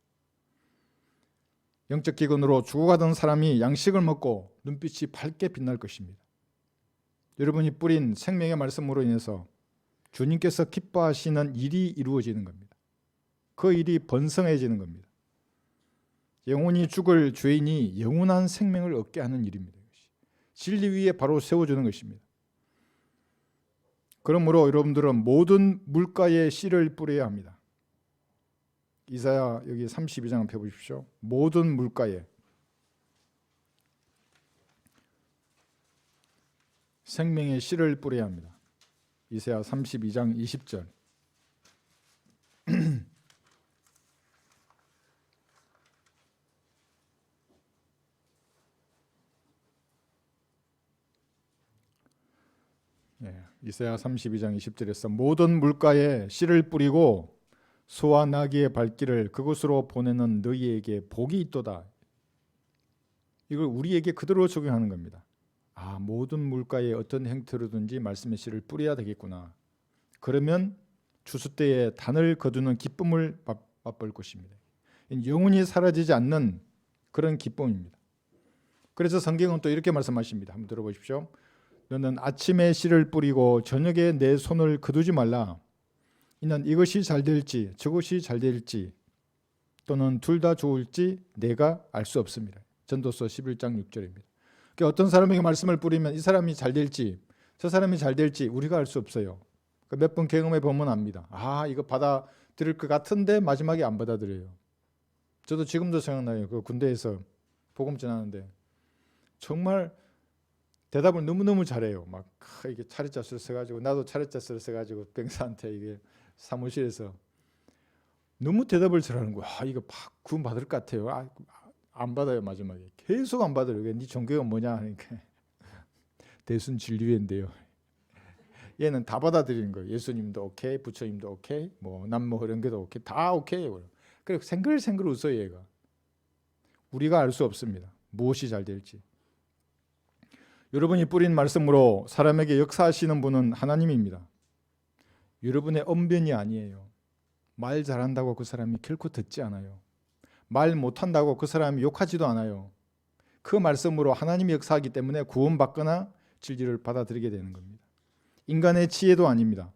영적 기근으로 죽어가던 사람이 양식을 먹고 눈빛이 밝게 빛날 것입니다. 여러분이 뿌린 생명의 말씀으로 인해서 주님께서 기뻐하시는 일이 이루어지는 겁니다. 그 일이 번성해지는 겁니다. 영원히 죽을 죄인이 영원한 생명을 얻게 하는 일입니다. 진리 위에 바로 세워주는 것입니다. 그러므로 여러분들은 모든 물가에 씨를 뿌려야 합니다. 이사야 여기 32장 펴보십시오. 모든 물가에 생명의 씨를 뿌려야 합니다. 이사야 32장 20절. 이사야 32장 20절에서 모든 물가에 씨를 뿌리고 소와 나귀의 발길을 그곳으로 보내는 너희에게 복이 있도다. 이걸 우리에게 그대로 적용하는 겁니다. 모든 물가에 어떤 형태로든지 말씀의 씨를 뿌려야 되겠구나. 그러면 추수 때에 단을 거두는 기쁨을 맛볼 것입니다. 영원히 사라지지 않는 그런 기쁨입니다. 그래서 성경은 또 이렇게 말씀하십니다. 한번 들어보십시오. 너는 아침에 씨를 뿌리고 저녁에 내 손을 거두지 말라. 이는 이것이 잘 될지 저것이 잘 될지 또는 둘 다 좋을지 내가 알 수 없습니다. 전도서 11장 6절입니다. 그러니까 어떤 사람에게 말씀을 뿌리면 이 사람이 잘 될지 저 사람이 잘 될지 우리가 알 수 없어요. 몇 번 경험해 보면 압니다. 이거 받아들일 것 같은데 마지막에 안 받아들여요. 저도 지금도 생각나요. 그 군대에서 복음 전하는데 정말 대답을 너무너무 잘해요. 막 이게 차례짜수를 써가지고 나도 차례짜수를 써가지고 병사한테 이게 사무실에서 너무 대답을 잘하는 거야. 이거 구원 받을 것 같아요. 안 받아요. 마지막에 계속 안 받아요. 네 종교가 뭐냐 하니까 대순 진리회인데요. 얘는 다 받아들이는 거예요. 예수님도 오케이, 부처님도 오케이, 뭐 남모 흐른게도 오케이, 다 오케이. 그리고 생글생글 웃어요. 얘가. 우리가 알 수 없습니다. 무엇이 잘 될지. 여러분이 뿌린 말씀으로 사람에게 역사하시는 분은 하나님입니다. 여러분의 언변이 아니에요. 말 잘한다고 그 사람이 결코 듣지 않아요. 말 못한다고 그 사람이 욕하지도 않아요. 그 말씀으로 하나님이 역사하기 때문에 구원받거나 진리를 받아들이게 되는 겁니다. 인간의 지혜도 아닙니다.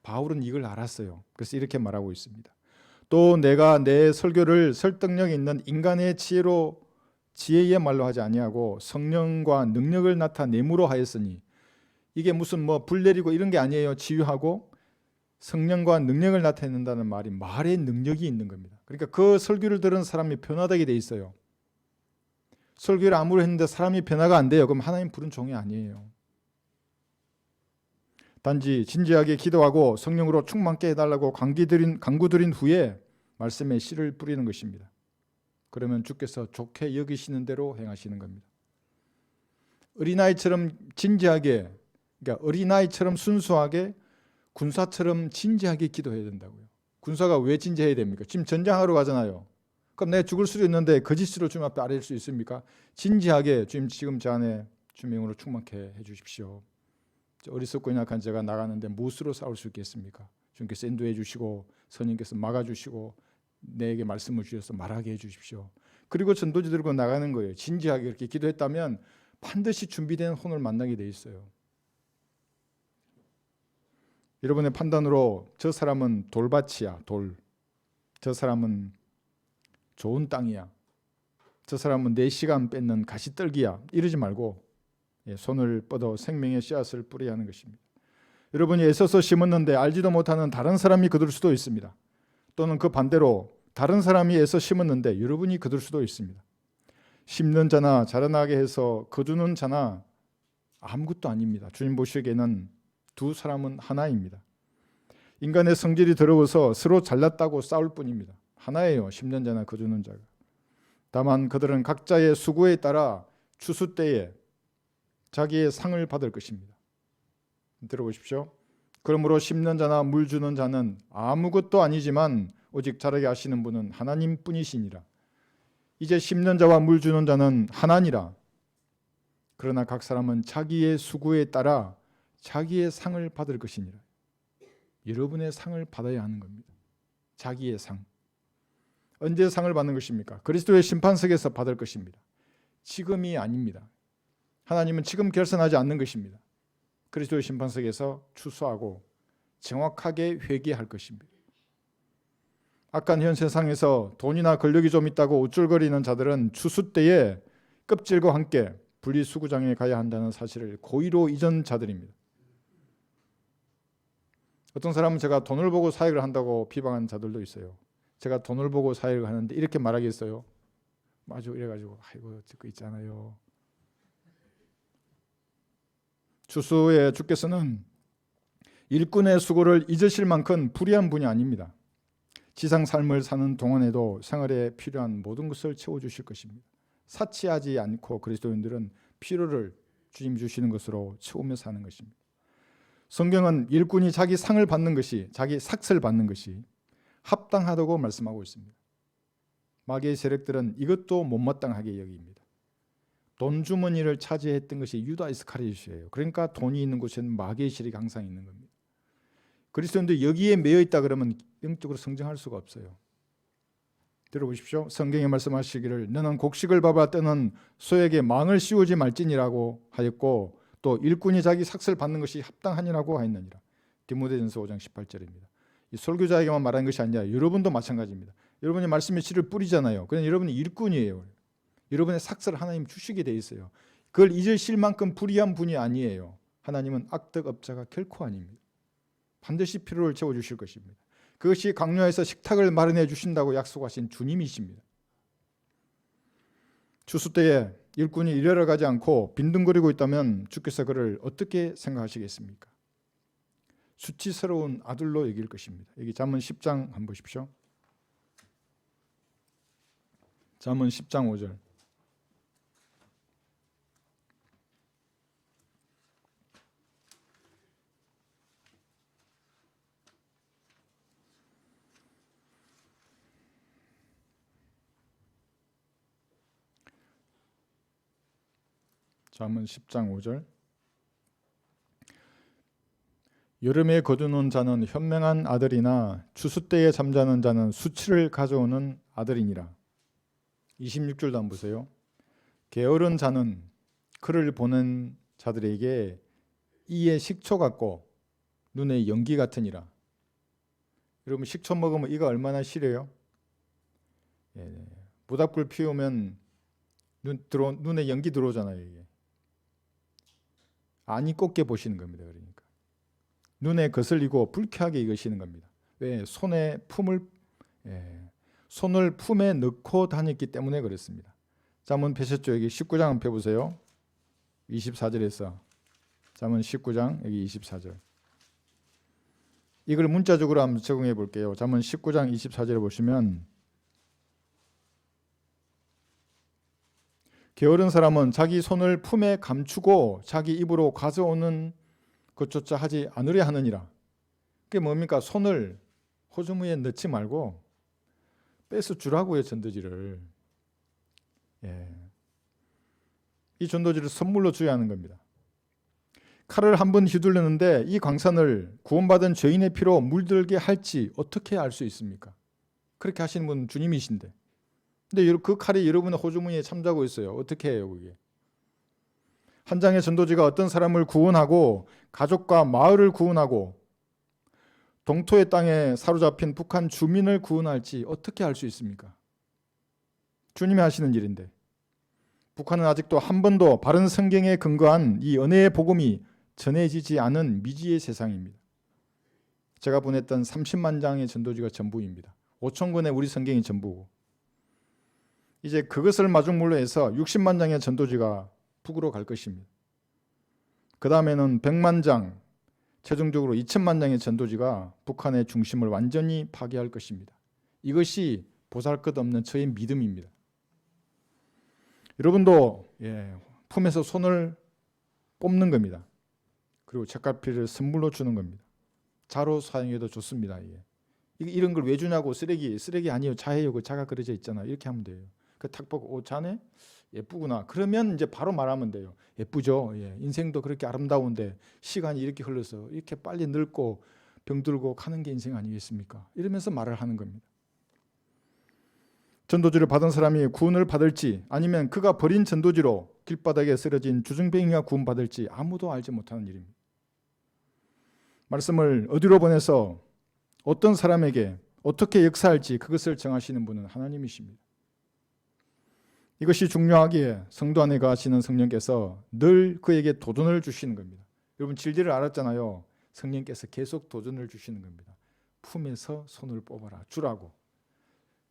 바울은 이걸 알았어요. 그래서 이렇게 말하고 있습니다. 또 내가 내 설교를 설득력 있는 인간의 지혜의 말로 하지 아니하고 성령과 능력을 나타내므로 하였으니, 이게 무슨 불 내리고 이런 게 아니에요. 치유하고 성령과 능력을 나타낸다는 말이 말의 능력이 있는 겁니다. 그러니까 그 설교를 들은 사람이 변화되게 돼 있어요. 설교를 아무리 했는데 사람이 변화가 안 돼요. 그럼 하나님 부른 종이 아니에요. 단지 진지하게 기도하고 성령으로 충만케 해달라고 간구드린 후에 말씀에 씨를 뿌리는 것입니다. 그러면 주께서 좋게 여기시는 대로 행하시는 겁니다. 어린아이처럼 진지하게, 그러니까 어린아이처럼 순수하게, 군사처럼 진지하게 기도해야 된다고요. 군사가 왜 진지해야 됩니까? 지금 전장하러 가잖아요. 그럼 내가 죽을 수도 있는데 거짓으로 주님 앞에 아뢰일 수 있습니까? 진지하게 주님 지금 제 안에 주님의 영으로 충만케 해주십시오. 어리석고 연약한 제가 나가는데 무엇으로 싸울 수 있겠습니까? 주님께서 인도해 주시고 선생님께서 막아주시고 내게 말씀을 주셔서 말하게 해주십시오. 그리고 전도지 들고 나가는 거예요. 진지하게 이렇게 기도했다면 반드시 준비된 혼을 만나게 돼 있어요. 여러분의 판단으로 저 사람은 돌밭이야, 돌. 저 사람은 좋은 땅이야. 저 사람은 4시간 뺏는 가시떨기야. 이러지 말고 손을 뻗어 생명의 씨앗을 뿌려야 하는 것입니다. 여러분이 애써서 심었는데 알지도 못하는 다른 사람이 거둘 수도 있습니다. 또는 그 반대로 다른 사람이 애써 심었는데 여러분이 거둘 수도 있습니다. 심는 자나 자라나게 해서 거두는 자나 아무것도 아닙니다. 주님 보시기에는 두 사람은 하나입니다. 인간의 성질이 더러워서 서로 잘났다고 싸울 뿐입니다. 하나예요. 심는 자나 거두는 자가. 다만 그들은 각자의 수고에 따라 추수 때에 자기의 상을 받을 것입니다. 들어보십시오. 그러므로 심는 자나 물 주는 자는 아무것도 아니지만 오직 자라게 하시는 분은 하나님뿐이시니라. 이제 심는 자와 물 주는 자는 하나니라. 그러나 각 사람은 자기의 수고에 따라 자기의 상을 받을 것이니라. 여러분의 상을 받아야 하는 겁니다. 자기의 상. 언제 상을 받는 것입니까? 그리스도의 심판석에서 받을 것입니다. 지금이 아닙니다. 하나님은 지금 결산하지 않는 것입니다. 그리스도의 심판석에서 추수하고 정확하게 회개할 것입니다. 악한 현 세상에서 돈이나 권력이 좀 있다고 우쭐거리는 자들은 추수 때에 껍질과 함께 분리수거장에 가야 한다는 사실을 고의로 잊은 자들입니다. 어떤 사람은 제가 돈을 보고 사역을 한다고 비방하는 자들도 있어요. 제가 돈을 보고 사역을 하는데 이렇게 말하겠어요? 맞아, 이래가지고 아이고 듣고 있잖아요. 추수에 주께서는 일꾼의 수고를 잊으실 만큼 불의한 분이 아닙니다. 지상 삶을 사는 동안에도 생활에 필요한 모든 것을 채워주실 것입니다. 사치하지 않고 그리스도인들은 필요를 주님 주시는 것으로 채우며 사는 것입니다. 성경은 일꾼이 자기 상을 받는 것이, 자기 삭슬 받는 것이 합당하다고 말씀하고 있습니다. 마귀의 세력들은 이것도 못마땅하게 여깁니다. 돈 주머니를 차지했던 것이 유다 이스카리ot이에요. 그러니까 돈이 있는 곳에는 마귀의 세력이 항상 있는 겁니다. 그리스도인들이 여기에 매여 있다 그러면 영적으로 성장할 수가 없어요. 들어보십시오. 성경에 말씀하시기를 너는 곡식을 밟아 뜨는 소에게 망을 씌우지 말지니라고 하였고 또 일꾼이 자기 삭슬 받는 것이 합당하니라고 하였느니라. 디모데전서 5장 18절입니다. 이 설교자에게만 말하는 것이 아니라 여러분도 마찬가지입니다. 여러분이 말씀의 씨를 뿌리잖아요. 그냥 여러분이 일꾼이에요. 여러분의 삭슬을 하나님 주시게 돼 있어요. 그걸 잊으실 만큼 불의한 분이 아니에요. 하나님은 악덕업자가 결코 아닙니다. 반드시 필요를 채워주실 것입니다. 그것이 강요해서 식탁을 마련해 주신다고 약속하신 주님이십니다. 추수 때에 일꾼이 일하러 가지 않고 빈둥거리고 있다면 주께서 그를 어떻게 생각하시겠습니까? 수치스러운 아들로 여길 것입니다. 여기 잠언 10장 한번 보십시오. 잠언 10장 5절. 잠언 10장 5절. 여름에 거두는 자는 현명한 아들이나 추수 때에 잠자는 자는 수치를 가져오는 아들이니라. 26절도 한번 보세요. 게으른 자는 그를 보는 자들에게 이에 식초 같고 눈에 연기 같으니라. 여러분 식초 먹으면 이가 얼마나 시려요? 모닥불 피우면 눈에 연기 들어오잖아요. 이게. 안이 곱게 보시는 겁니다. 그러니까 눈에 거슬리고 불쾌하게 익으시는 겁니다. 왜? 손을 품에 넣고 다녔기 때문에 그렇습니다. 잠언 펴셨죠? 여기 19장 한번 펴보세요. 24절에서 잠언 19장 여기 24절. 이걸 문자적으로 한번 적용해 볼게요. 잠언 19장 24절에 보시면 게으른 사람은 자기 손을 품에 감추고 자기 입으로 가져오는 것조차 하지 않으려 하느니라. 그게 뭡니까? 손을 호주머니에 넣지 말고 빼서 주라고요. 전도지를. 이 전도지를 선물로 줘야 하는 겁니다. 칼을 한번 휘둘렀는데 이 광산을 구원받은 죄인의 피로 물들게 할지 어떻게 알 수 있습니까? 그렇게 하시는 분은 주님이신데. 근데 그 칼이 여러분의 호주머니에 참자고 있어요. 어떻게 해요, 그게? 한 장의 전도지가 어떤 사람을 구원하고 가족과 마을을 구원하고 동토의 땅에 사로잡힌 북한 주민을 구원할지 어떻게 알 수 있습니까? 주님이 하시는 일인데. 북한은 아직도 한 번도 바른 성경에 근거한 이 은혜의 복음이 전해지지 않은 미지의 세상입니다. 제가 보냈던 30만 장의 전도지가 전부입니다. 5천 권의 우리 성경이 전부고. 이제 그것을 마중물로 해서 60만 장의 전도지가 북으로 갈 것입니다. 그 다음에는 100만 장, 최종적으로 2천만 장의 전도지가 북한의 중심을 완전히 파괴할 것입니다. 이것이 보잘것없는 저의 믿음입니다. 여러분도 품에서 손을 뽑는 겁니다. 그리고 책갈피를 선물로 주는 겁니다. 자로 사용해도 좋습니다. 이런 걸 왜 주냐고. 쓰레기 아니에요. 자예요. 그 자가 그려져 있잖아. 이렇게 하면 돼요. 그 탁 보고 자네 예쁘구나. 그러면 이제 바로 말하면 돼요. 예쁘죠. 인생도 그렇게 아름다운데 시간이 이렇게 흘러서 이렇게 빨리 늙고 병들고 가는 게 인생 아니겠습니까? 이러면서 말을 하는 겁니다. 전도지를 받은 사람이 구원을 받을지 아니면 그가 버린 전도지로 길바닥에 쓰러진 주중뱅이가 구원받을지 아무도 알지 못하는 일입니다. 말씀을 어디로 보내서 어떤 사람에게 어떻게 역사할지 그것을 정하시는 분은 하나님이십니다. 이것이 중요하기에 성도 안에 거하시는 성령께서 늘 그에게 도전을 주시는 겁니다. 여러분 진리를 알았잖아요. 성령께서 계속 도전을 주시는 겁니다. 품에서 손을 뽑아라. 주라고.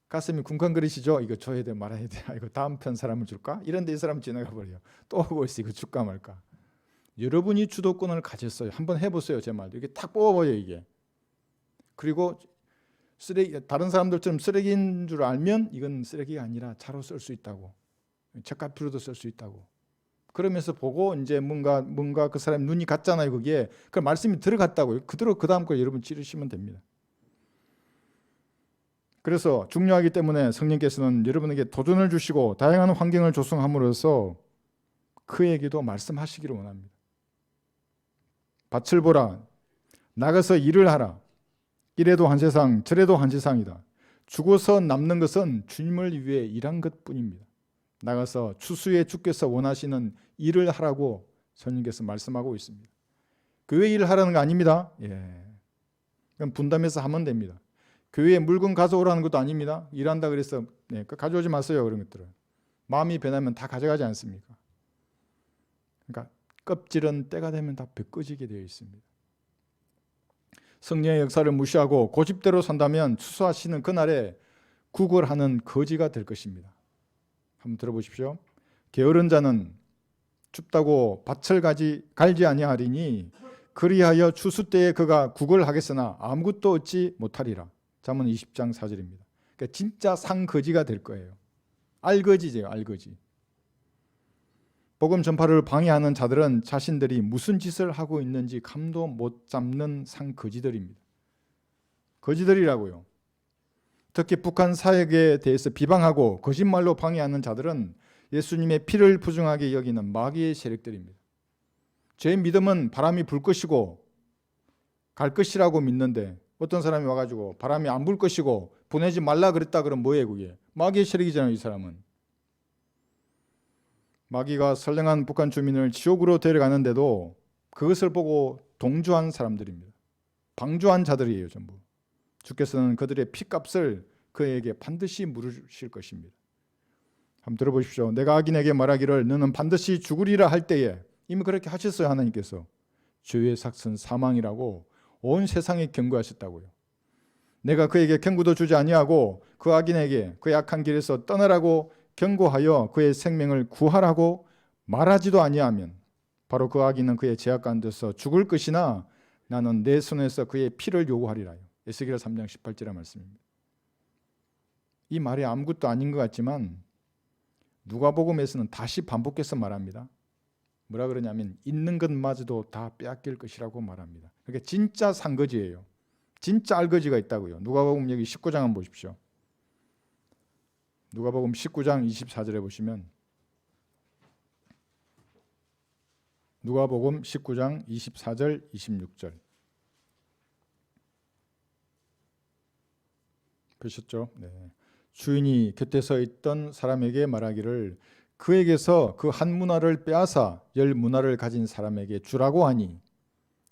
가슴이 쿵쾅거리시죠? 이거 줘야 돼 말아야 돼. 이거 다음 편 사람을 줄까? 이런데 이 사람 지나가 버려요. 또 오고 있어. 이거 줄까 말까? 여러분이 주도권을 가졌어요. 한번 해보세요. 제 말도. 이게 탁 뽑아버려요. 이게. 그리고 다른 사람들처럼 쓰레기인 줄 알면 이건 쓰레기가 아니라 차로 쓸 수 있다고. 책갈피로도 쓸 수 있다고. 그러면서 보고 이제 뭔가 그 사람 눈이 갔잖아요. 거기에. 그 말씀이 들어갔다고요. 그대로 그 다음 걸 여러분 찌르시면 됩니다. 그래서 중요하기 때문에 성령께서는 여러분에게 도전을 주시고 다양한 환경을 조성함으로써 그에게도 말씀하시기를 원합니다. 밭을 보라. 나가서 일을 하라. 이래도 한 세상 저래도 한 세상이다. 죽어서 남는 것은 주님을 위해 일한 것뿐입니다. 나가서 추수에 주께서 원하시는 일을 하라고 성령께서 말씀하고 있습니다. 교회 일을 하라는 거 아닙니다. 그럼 분담해서 하면 됩니다. 교회에 물건 가져오라는 것도 아닙니다. 일한다 그래서 가져오지 마세요. 그런 것들은. 마음이 변하면 다 가져가지 않습니까? 그러니까 껍질은 때가 되면 다 벗겨지게 되어 있습니다. 성령의 역사를 무시하고 고집대로 산다면 추수하시는 그날에 구걸하는 거지가 될 것입니다. 한번 들어보십시오. 게으른 자는 춥다고 밭을 갈지 아니하리니 그리하여 추수 때에 그가 국을 하겠으나 아무것도 얻지 못하리라. 잠언 20장 4절입니다. 그러니까 진짜 상거지가 될 거예요. 알거지죠, 알거지. 복음 전파를 방해하는 자들은 자신들이 무슨 짓을 하고 있는지 감도 못 잡는 상거지들입니다. 거지들이라고요. 특히 북한 사역에 대해서 비방하고 거짓말로 방해하는 자들은 예수님의 피를 부정하게 여기는 마귀의 세력들입니다. 제 믿음은 바람이 불 것이고 갈 것이라고 믿는데 어떤 사람이 와가지고 바람이 안 불 것이고 보내지 말라 그랬다 그러면 뭐예요 그게? 마귀의 세력이잖아요. 이 사람은. 마귀가 선량한 북한 주민을 지옥으로 데려가는데도 그것을 보고 동조한 사람들입니다. 방조한 자들이에요. 전부. 주께서는 그들의 피값을 그에게 반드시 물으실 것입니다. 한번 들어보십시오. 내가 악인에게 말하기를 너는 반드시 죽으리라 할 때에 이미 그렇게 하셨어요. 하나님께서. 죄의 삭은 사망이라고 온 세상에 경고하셨다고요. 내가 그에게 경고도 주지 아니하고 그 악인에게 그 악한 길에서 떠나라고 경고하여 그의 생명을 구하라고 말하지도 아니하면 바로 그 악인은 그의 죄악 가운데서 죽을 것이나 나는 내 손에서 그의 피를 요구하리라요. 에스겔 3장 18절의 말씀입니다. 이 말이 아무것도 아닌 것 같지만 누가복음에서는 다시 반복해서 말합니다. 뭐라 그러냐면 있는 것마저도 다 빼앗길 것이라고 말합니다. 그러니까 진짜 상거지예요. 진짜 알거지가 있다고요. 누가복음 여기 19장 한번 보십시오. 누가복음 19장 24절에 보시면 누가복음 19장 24절 26절 보셨죠? 네. 주인이 곁에 서 있던 사람에게 말하기를 그에게서 그 한 문화를 빼앗아 10 문화를 가진 사람에게 주라고 하니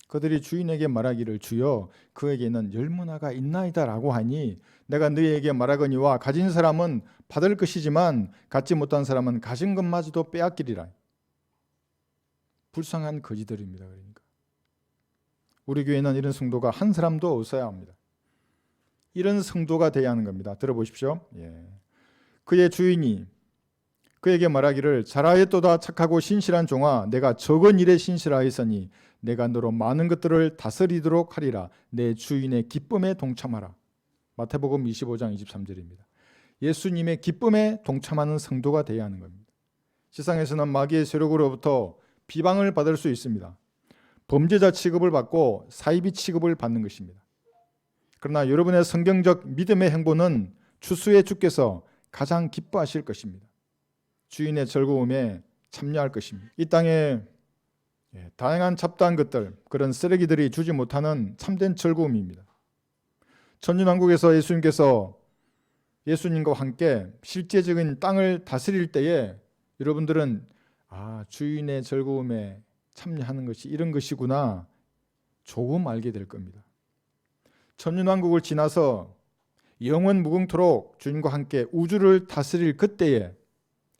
그들이 주인에게 말하기를 주여 그에게는 10 문화가 있나이다 라고 하니 내가 너희에게 말하거니와 가진 사람은 받을 것이지만 갖지 못한 사람은 가진 것마저도 빼앗기리라. 불쌍한 거지들입니다. 그러니까 우리 교회는 이런 성도가 한 사람도 없어야 합니다. 이런 성도가 되어야 하는 겁니다. 들어보십시오. 그의 주인이 그에게 말하기를 잘하였도다 착하고 신실한 종아 내가 적은 일에 신실하였으니 내가 너로 많은 것들을 다스리도록 하리라. 내 주인의 기쁨에 동참하라. 마태복음 25장 23절입니다. 예수님의 기쁨에 동참하는 성도가 되어야 하는 겁니다. 세상에서는 마귀의 세력으로부터 비방을 받을 수 있습니다. 범죄자 취급을 받고 사이비 취급을 받는 것입니다. 그러나 여러분의 성경적 믿음의 행보는 추수의 주께서 가장 기뻐하실 것입니다. 주인의 즐거움에 참여할 것입니다. 이 땅에 다양한 잡다한 것들, 그런 쓰레기들이 주지 못하는 참된 즐거움입니다. 천년왕국에서 예수님께서 예수님과 함께 실제적인 땅을 다스릴 때에 여러분들은 주인의 즐거움에 참여하는 것이 이런 것이구나 조금 알게 될 겁니다. 천년왕국을 지나서 영원 무궁토록 주님과 함께 우주를 다스릴 그때에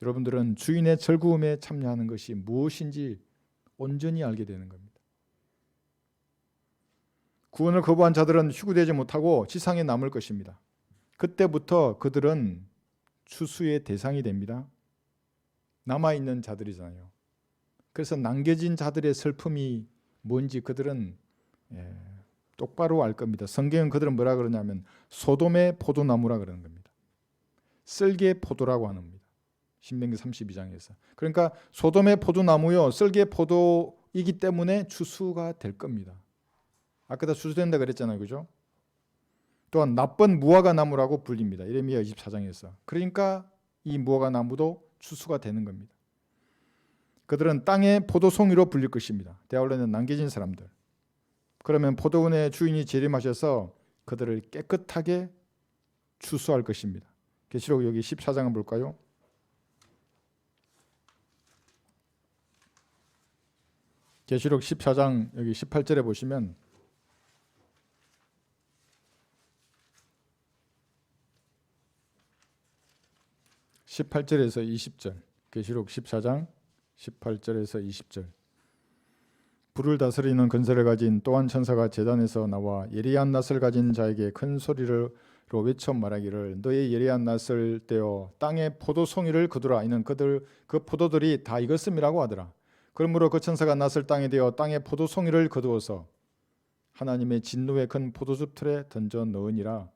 여러분들은 주인의 즐거움에 참여하는 것이 무엇인지 온전히 알게 되는 겁니다. 구원을 거부한 자들은 휴구되지 못하고 지상에 남을 것입니다. 그때부터 그들은 추수의 대상이 됩니다. 남아있는 자들이잖아요. 그래서 남겨진 자들의 슬픔이 뭔지 그들은 똑바로 알 겁니다. 성경은 그들은 뭐라 그러냐면 소돔의 포도나무라 그러는 겁니다. 쓸개 포도라고 하는 겁니다. 신명기 32장에서. 그러니까 소돔의 포도나무요 쓸개 포도이기 때문에 추수가 될 겁니다. 아까 추수된다 그랬잖아요. 그죠? 또한 나쁜 무화과 나무라고 불립니다. 예레미야 24장에서. 그러니까 이 무화과 나무도 추수가 되는 겁니다. 그들은 땅의 포도송이로 불릴 것입니다. 대원론은 남겨진 사람들. 그러면 포도원의 주인이 재림하셔서 그들을 깨끗하게 추수할 것입니다. 계시록 여기 14장을 볼까요? 계시록 14장 여기 18절에 보시면 (18절에서 20절) 계시록 14장 18절에서 20절 불을 다스리는 권세를 가진 또 한 천사가 제단에서 나와 예리한 낫을 가진 자에게 큰 소리로 외쳐 말하기를 너의 예리한 낯을 떼어 땅에 포도송이를 거두라. 이는 그 포도들이 다 익었음이라고 하더라. 그러므로 그 천사가 낯을 땅에 대어 땅에 포도송이를 거두어서 하나님의 진노의 큰 포도즙 틀에 던져 넣으니라.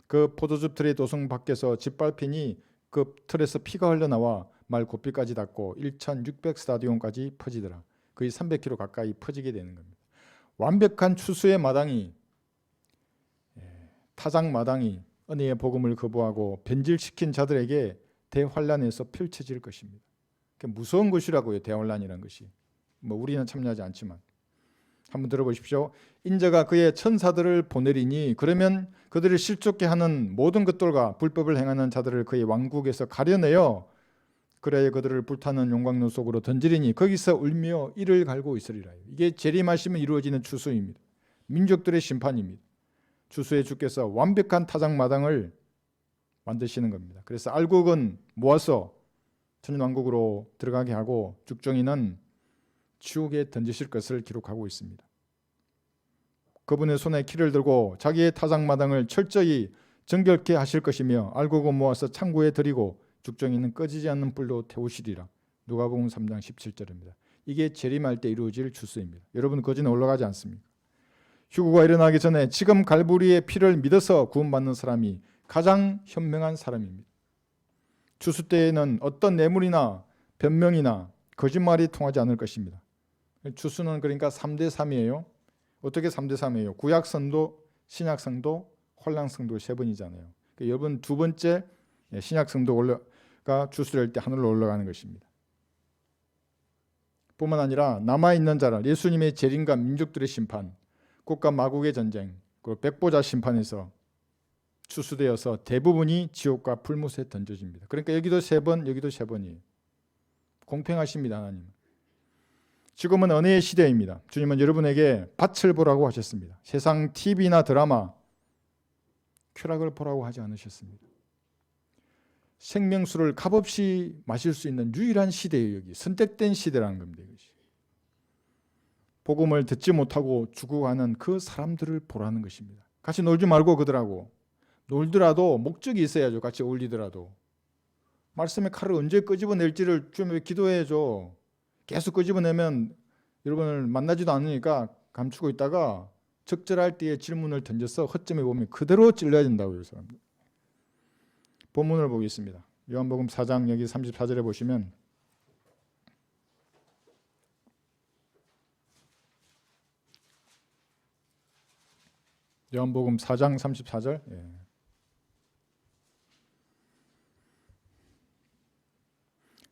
그 포도즙 틀의 도성 밖에서 짓밟히니 그 틀에서 피가 흘러나와 말 고삐까지 닿고 1600 스타디온까지 퍼지더라. 거의 300km 가까이 퍼지게 되는 겁니다. 완벽한 추수의 마당이, 타작 마당이 은혜의 복음을 거부하고 변질시킨 자들에게 대환란에서 펼쳐질 것입니다. 무서운 것이라고요. 대환란이라는 것이. 우리는 참여하지 않지만 한번 들어보십시오. 인자가 그의 천사들을 보내리니 그러면 그들을 실족케 하는 모든 것들과 불법을 행하는 자들을 그의 왕국에서 가려내어 그래야 그들을 불타는 용광로 속으로 던지리니 거기서 울며 이를 갈고 있으리라. 이게 재림하시면 이루어지는 추수입니다. 민족들의 심판입니다. 추수의 주께서 완벽한 타작 마당을 만드시는 겁니다. 그래서 알곡은 모아서 천년왕국으로 들어가게 하고 죽정이는 지옥에 던지실 것을 기록하고 있습니다. 그분의 손에 키를 들고 자기의 타작 마당을 철저히 정결케 하실 것이며 알곡은 모아서 창고에 들이고 죽정이는 꺼지지 않는 불로 태우시리라. 누가복음 3장 17절입니다. 이게 재림할 때 이루어질 추수입니다. 여러분 거지는 올라가지 않습니까? 휴거가 일어나기 전에 지금 갈보리의 피를 믿어서 구원받는 사람이 가장 현명한 사람입니다. 추수 때에는 어떤 뇌물이나 변명이나 거짓말이 통하지 않을 것입니다. 추수는 그러니까 3대3이에요. 어떻게 3대3이에요? 구약성도, 신약성도, 혼란성도 3번이잖아요. 여러분 두 번째 신약성도가 추수할 때 하늘로 올라가는 것입니다. 뿐만 아니라 남아있는 자라 예수님의 재림과 민족들의 심판, 국가 마국의 전쟁, 그리고 백보자 심판에서 추수되어서 대부분이 지옥과 불못에 던져집니다. 그러니까 여기도 3번, 여기도 3번이에요. 공평하십니다, 하나님. 지금은 은혜의 시대입니다. 주님은 여러분에게 밭을 보라고 하셨습니다. 세상 TV나 드라마, 쾌락을 보라고 하지 않으셨습니다. 생명수를 값없이 마실 수 있는 유일한 시대예요. 여기 선택된 시대라는 겁니다. 이것이. 복음을 듣지 못하고 죽어가는 그 사람들을 보라는 것입니다. 같이 놀지 말고 그들하고. 놀더라도 목적이 있어야죠. 같이 어울리더라도. 말씀의 칼을 언제 끄집어낼지를 좀 기도해야죠. 계속 끄집어내면 여러분을 만나지도 않으니까 감추고 있다가 적절할 때에 질문을 던져서 허점에 보면 그대로 찔러야 된다고요. 사람들. 본문을 보겠습니다. 요한복음 4장 여기 34절에 보시면 요한복음 4장 34절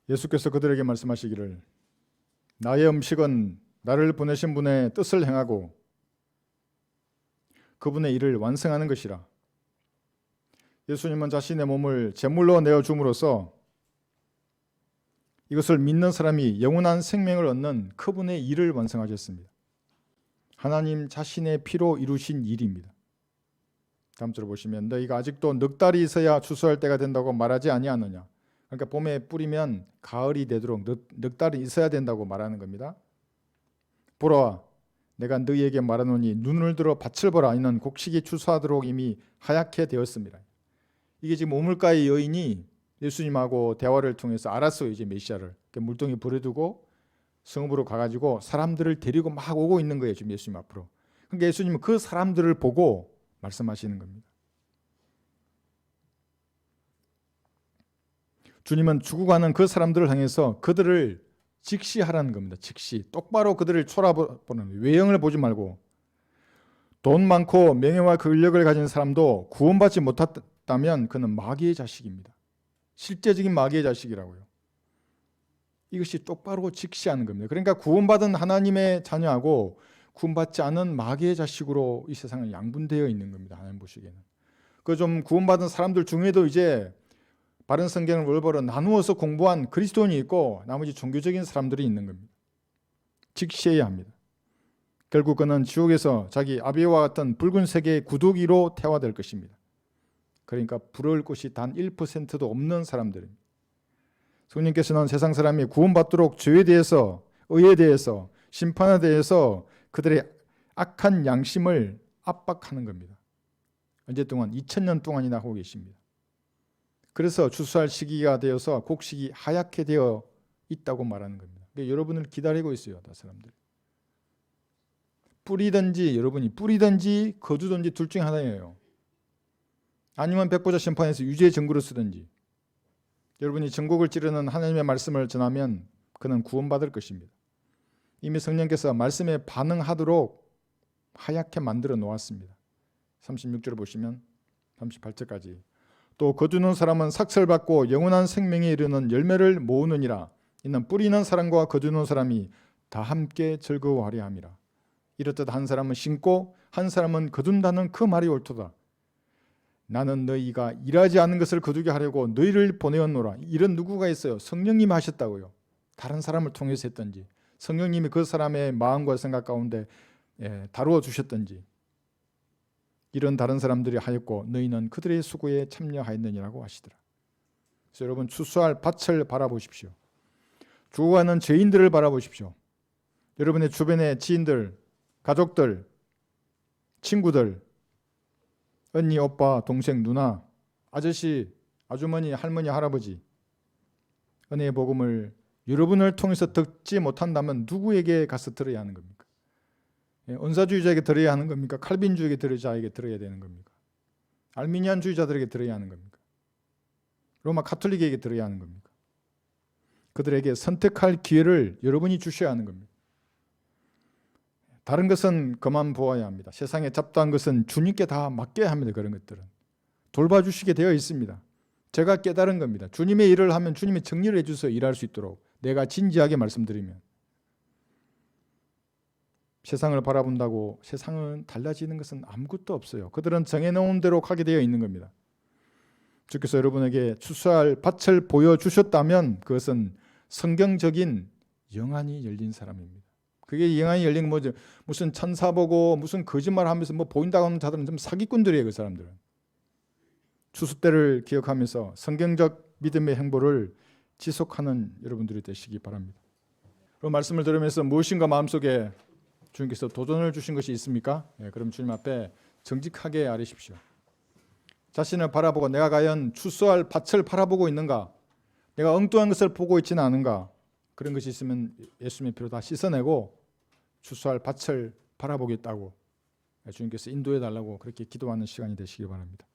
예수께서 그들에게 말씀하시기를 나의 음식은 나를 보내신 분의 뜻을 행하고 그분의 일을 완성하는 것이라. 예수님은 자신의 몸을 제물로 내어줌으로써 이것을 믿는 사람이 영원한 생명을 얻는 그분의 일을 완성하셨습니다. 하나님 자신의 피로 이루신 일입니다. 다음 절 보시면 너희가 아직도 넉 달이 있어야 추수할 때가 된다고 말하지 아니하느냐. 그러니까 봄에 뿌리면 가을이 되도록 넉 달이 있어야 된다고 말하는 겁니다. 보라 내가 너희에게 말하노니 눈을 들어 밭을 보라. 이는 곡식이 추수하도록 이미 하얗게 되었습니다. 이게 지금 우물가의 여인이 예수님하고 대화를 통해서 알았어요. 이제 메시아를. 물동이 버려두고 성읍으로 가가지고 사람들을 데리고 막 오고 있는 거예요. 지금 예수님 앞으로. 그러니까 예수님은 그 사람들을 보고 말씀하시는 겁니다. 주님은 죽어가는 그 사람들을 향해서 그들을 직시하라는 겁니다. 직시. 똑바로 그들을 쳐다보는 외형을 보지 말고 돈 많고 명예와 권력을 가진 사람도 구원받지 못했다면 그는 마귀의 자식입니다. 실제적인 마귀의 자식이라고요. 이것이 똑바로 직시하는 겁니다. 그러니까 구원받은 하나님의 자녀하고 구원받지 않은 마귀의 자식으로 이 세상은 양분되어 있는 겁니다. 하나님 보시기에는. 그 좀 구원받은 사람들 중에도 이제 바른 성경을 올바로 나누어서 공부한 그리스도인이 있고 나머지 종교적인 사람들이 있는 겁니다. 직시해야 합니다. 결국 그는 지옥에서 자기 아비와 같은 붉은색의 구더기로 태화될 것입니다. 그러니까 부러울 곳이 단 1%도 없는 사람들입니다. 성령께서는 세상 사람이 구원받도록 죄에 대해서, 의에 대해서, 심판에 대해서 그들의 악한 양심을 압박하는 겁니다. 언제 동안? 2000년 동안이나 하고 계십니다. 그래서 추수할 시기가 되어서 곡식이 하얗게 되어 있다고 말하는 겁니다. 그러니까 여러분을 기다리고 있어요. 다 사람들이. 뿌리든지 여러분이 뿌리든지 거두든지 둘 중에 하나예요. 아니면 백보자 심판에서 유죄 증거로 쓰든지. 여러분이 전곡을 찌르는 하나님의 말씀을 전하면 그는 구원받을 것입니다. 이미 성령께서 말씀에 반응하도록 하얗게 만들어 놓았습니다. 36절을 보시면 38절까지. 또 거두는 사람은 삭설받고 영원한 생명에 이르는 열매를 모으느니라. 이는 뿌리는 사람과 거두는 사람이 다 함께 즐거워하려 함이라. 이렇듯 한 사람은 심고 한 사람은 거둔다는 그 말이 옳도다. 나는 너희가 일하지 않는 것을 거두게 하려고 너희를 보내었노라. 이런 누구가 있어요? 성령님이 하셨다고요. 다른 사람을 통해서 했든지 성령님이 그 사람의 마음과 생각 가운데 다루어 주셨든지 이런 다른 사람들이 하였고 너희는 그들의 수고에 참여하였느니라고 하시더라. 그래서 여러분 추수할 밭을 바라보십시오. 죽어가는 죄인들을 바라보십시오. 여러분의 주변의 지인들, 가족들, 친구들, 언니, 오빠, 동생, 누나, 아저씨, 아주머니, 할머니, 할아버지 은혜의 복음을 여러분을 통해서 듣지 못한다면 누구에게 가서 들어야 하는 겁니까? 은사주의자에게 들어야 하는 겁니까? 칼빈주의자에게 들어야 되는 겁니까? 알미니안주의자들에게 들어야 하는 겁니까? 로마 가톨릭에게 들어야 하는 겁니까? 그들에게 선택할 기회를 여러분이 주셔야 하는 겁니다. 다른 것은 그만 보아야 합니다. 세상에 잡다한 것은 주님께 다 맡겨야 합니다. 그런 것들은 돌봐주시게 되어 있습니다. 제가 깨달은 겁니다. 주님의 일을 하면 주님이 정리를 해주셔서 일할 수 있도록 내가 진지하게 말씀드리면 세상을 바라본다고 세상은 달라지는 것은 아무것도 없어요. 그들은 정해놓은 대로 가게 되어 있는 겁니다. 주께서 여러분에게 추수할 밭을 보여주셨다면 그것은 성경적인 영안이 열린 사람입니다. 그게 영안이 열린 뭐죠? 무슨 천사 보고 무슨 거짓말하면서 뭐 보인다고 하는 자들은 좀 사기꾼들이에요. 그 사람들은. 추수 때를 기억하면서 성경적 믿음의 행보를 지속하는 여러분들이 되시기 바랍니다. 그 말씀을 들으면서 무엇인가 마음속에 주님께서 도전을 주신 것이 있습니까? 그럼 주님 앞에 정직하게 아뢰십시오. 자신을 바라보고 내가 과연 추수할 밭을 바라보고 있는가? 내가 엉뚱한 것을 보고 있지는 않은가? 그런 것이 있으면 예수님의 피로 다 씻어내고 추수할 밭을 바라보겠다고 주님께서 인도해 달라고 그렇게 기도하는 시간이 되시기 바랍니다.